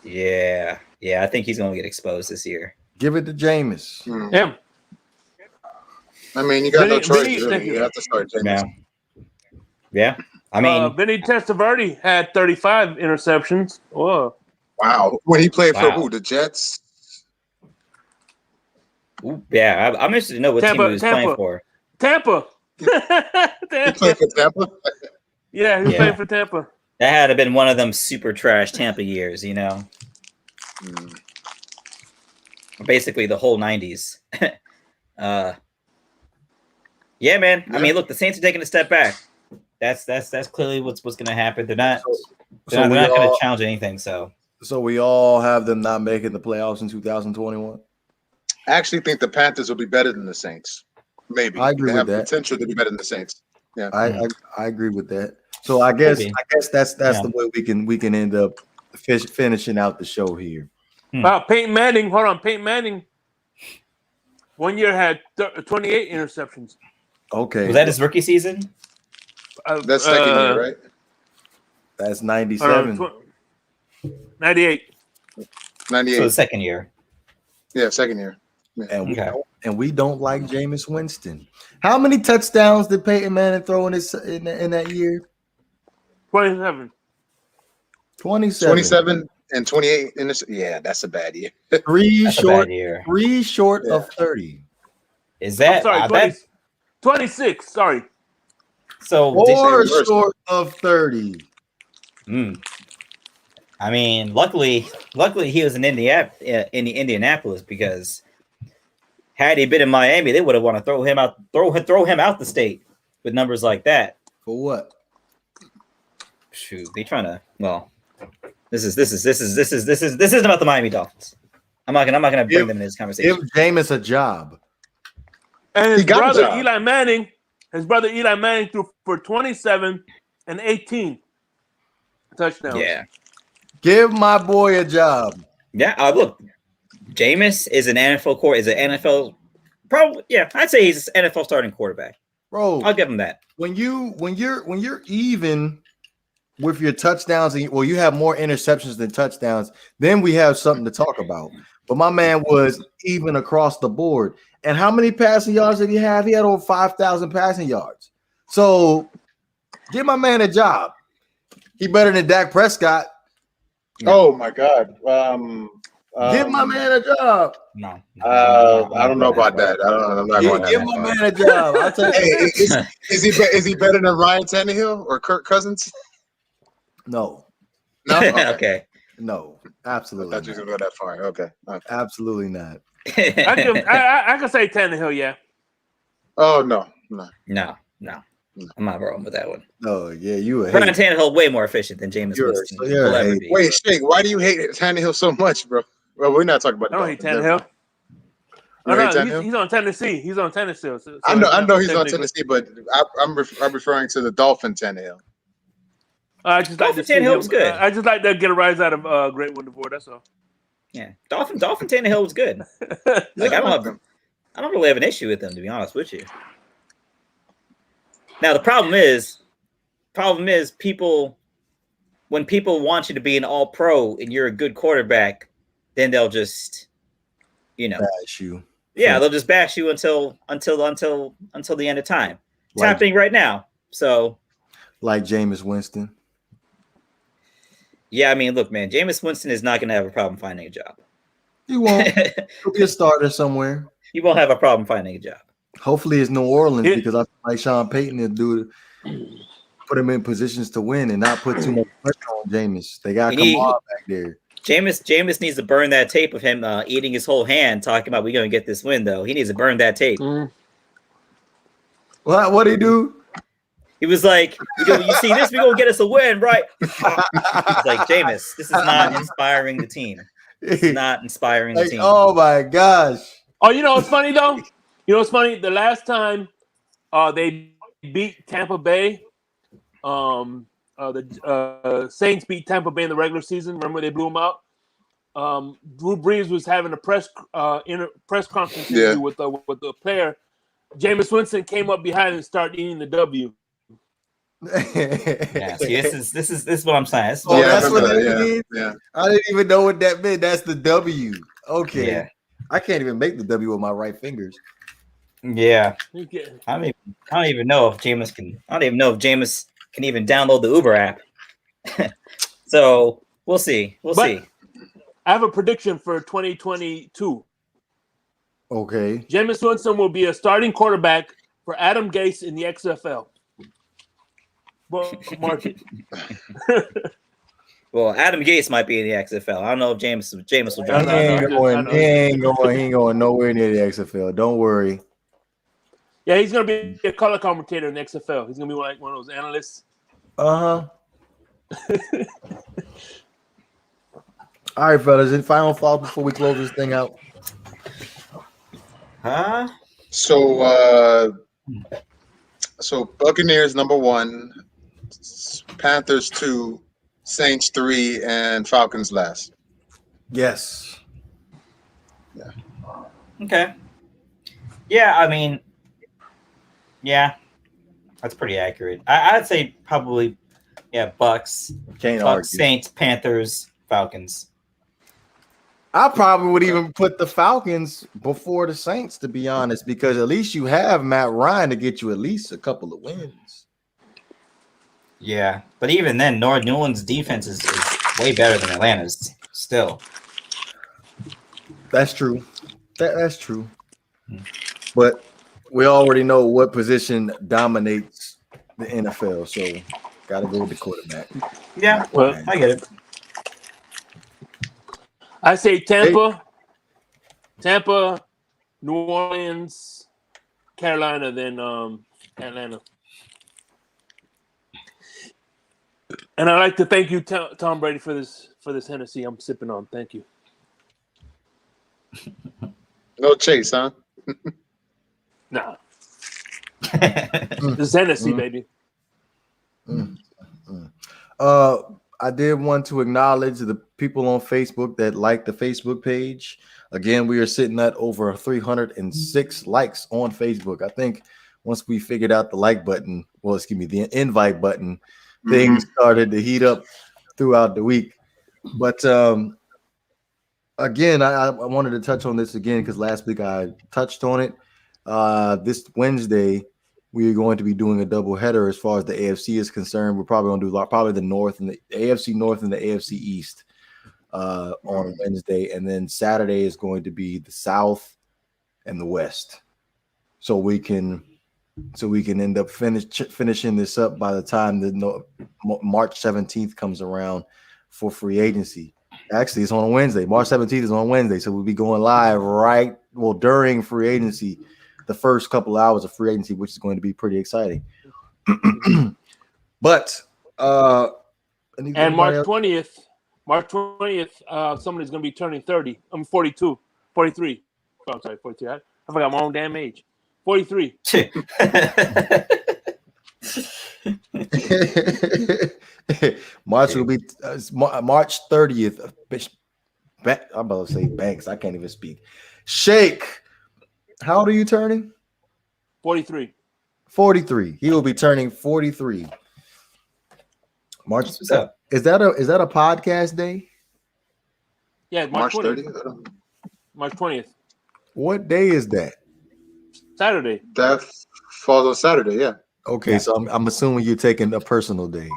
Yeah. I think he's going to get exposed this year. Give it to Jameis. Yeah. I mean, you got no choice. Really. You have to start Jameis. Yeah. I mean, Vinny Testaverde had 35 interceptions. Whoa. Wow. When he played for who? The Jets? Ooh, yeah. I'm interested to know what team he was playing for. Tampa. He played for Tampa? Yeah, he played for Tampa. That had to have been one of them super trash Tampa years, you know? Basically the whole 90s. Yeah, man. I mean, look, the Saints are taking a step back. That's clearly what's going to happen. They're not going to challenge anything. So we all have them not making the playoffs in 2021. I actually think the Panthers will be better than the Saints. Maybe I agree they with have that. Potential to be better than the Saints. Yeah, I agree with that. So I guess that's the way we can end up finishing out the show here. Wow, Peyton Manning. Hold on, Peyton Manning. 1 year had 28 interceptions. Okay, was that his rookie season? That's second year, right? That's 97. 98. 98. So the second year. Yeah, second year. Yeah. And we don't like Jameis Winston. How many touchdowns did Peyton Manning throw in that year? 27. 27 and 28 in this. Yeah, that's a bad year. Three short Yeah. of 30. Is that? I'm sorry, 26. Sorry. So 4 short of 30. I mean, luckily he was in Indianapolis because had he been in Miami, they would have wanted to throw him out the state with numbers like that. For what? Shoot, they trying to. Well, this isn't about the Miami Dolphins. I'm not gonna bring them in this conversation. Give Jameis a job. And his brother Eli Manning threw for 27 and 18 touchdowns. Yeah. Give my boy a job. Yeah. Look, Jameis is an NFL probably. Yeah, I'd say he's an NFL starting quarterback. Bro, I'll give him that. When you're even with your touchdowns, you have more interceptions than touchdowns, then we have something to talk about. But my man was even across the board. And how many passing yards did he have? He had over 5,000 passing yards. So give my man a job. He better than Dak Prescott. Oh my God. Give my man a job. No. I don't know about that. I'm not going give my man a job. I'll tell you. Is he better than Ryan Tannehill or Kirk Cousins? No. No. Okay. No. Absolutely. I thought you were going to go that far. Okay. Absolutely not. I can say Tannehill, yeah. Oh no. I'm not rolling with that one. Oh yeah, you a Ryan Tannehill way more efficient than Jameis Winston. Wait, Shake, why do you hate Tannehill so much, bro? Well, we're not talking about. I don't hate Tannehill. He's on Tennessee. He's on Tennessee. So I know he's on Tennessee, but I'm referring to the Dolphin Tannehill. I just like Tannehill was good. I just like to get a rise out of Great Wonderboy. That's all. Yeah, Dolphin Tannehill was good. Like I don't really have an issue with him, to be honest with you. Now the problem is when people want you to be an all-pro and you're a good quarterback, then they'll just, bash you. Yeah, they'll just bash you until the end of time. It's happening right now. So, like Jameis Winston. Yeah, I mean, look, man, Jameis Winston is not going to have a problem finding a job. He won't. He'll be a starter somewhere. He won't have a problem finding a job. Hopefully it's New Orleans because I feel like Sean Payton will put him in positions to win and not put too much pressure on Jameis. They got Kamara back there. Jameis needs to burn that tape of him eating his whole hand, talking about we're going to get this win, though. He needs to burn that tape. What'd he do? He was like, you see this? We're going to get us a win, right? He's like, Jameis, this is not inspiring the team. It's not inspiring the team. Oh, my gosh. Oh, you know what's funny, though? You know what's funny? The last time they beat Tampa Bay, the Saints beat Tampa Bay in the regular season. Remember they blew them out? Drew Brees was having a press conference interview with the player. Jameis Winston came up behind and started eating the W. Yeah, see, this is what I'm saying. That's what that means. Yeah, I didn't even know what that meant. That's the W. Okay, yeah. I can't even make the W with my right fingers. Yeah, I don't even know if Jameis can. I don't even know if Jameis can even download the Uber app. So we'll see. We'll see. I have a prediction for 2022. Okay, Jameis Winston will be a starting quarterback for Adam Gase in the XFL. Well, market. Well, Adam Gase might be in the XFL. I don't know if Jameis will join. He ain't going nowhere near the XFL. Don't worry. Yeah, he's gonna be a color commentator in the XFL. He's gonna be like one of those analysts. All right, fellas. Any final thoughts before we close this thing out? So Buccaneers number 1, Panthers 2, Saints 3, and Falcons last. Yes. Yeah. Okay. Yeah, I mean, yeah, that's pretty accurate. I'd say probably, Bucks, Saints, Panthers, Falcons. I probably would even put the Falcons before the Saints, to be honest, because at least you have Matt Ryan to get you at least a couple of wins. Yeah, but even then, New Orleans' defense is way better than Atlanta's still. That's true. That's true. But we already know what position dominates the NFL, so got to go with the quarterback. Yeah, well, I get it. I say Tampa, New Orleans, Carolina, then Atlanta. And I'd like to thank you, Tom Brady, for this Hennessy I'm sipping on. Thank you. No chase, huh? Nah. This is Hennessy, baby. I did want to acknowledge the people on Facebook that like the Facebook page. Again, we are sitting at over 306 likes on Facebook. I think once we figured out the like button, the invite button, things started to heat up throughout the week. But again, I wanted to touch on this again because last week I touched on it. This Wednesday, we are going to be doing a double header as far as the AFC is concerned. We're probably going to do probably the North and the AFC North and the AFC East on Wednesday, and then Saturday is going to be the South and the West. So we can end up finishing this up by the time the March 17th comes around for free agency. Actually, it's on a Wednesday. March 17th is on Wednesday, so we'll be going live during free agency. The first couple hours of free agency, which is going to be pretty exciting. But and March 20th, somebody's going to be turning 30. I'm 42, 43. Oh, I'm sorry, 42. I forgot my own damn age. 43. March will be March 30th. I'm about to say Banks. I can't even speak. Shake. How old are you turning? 43. 43. He will be turning 43. March. Is that a podcast day? Yeah, March 30th. March 20th. What day is that? Saturday. That falls on Saturday, yeah. Okay, so I'm assuming you're taking a personal day.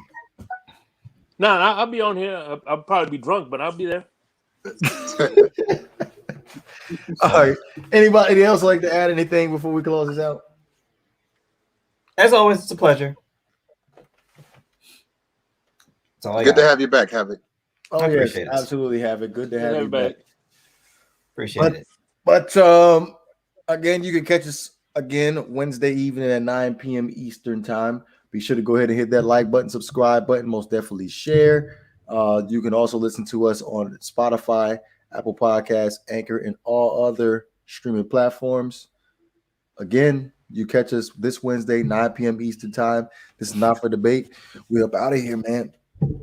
No, I'll be on here. I'll probably be drunk, but I'll be there. All right. Anybody else like to add anything before we close this out? As always, it's a pleasure. Good to have you back, Havoc. Oh, yes, absolutely, Havoc. Good to have you back. Appreciate it. But again, you can catch us again Wednesday evening at 9 p.m. Eastern time. Be sure to go ahead and hit that like button, subscribe button, most definitely share. You can also listen to us on Spotify, Apple Podcasts, Anchor, and all other streaming platforms. Again, you catch us this Wednesday, 9 p.m. Eastern time. This is Not for Debate. We're up out of here, man.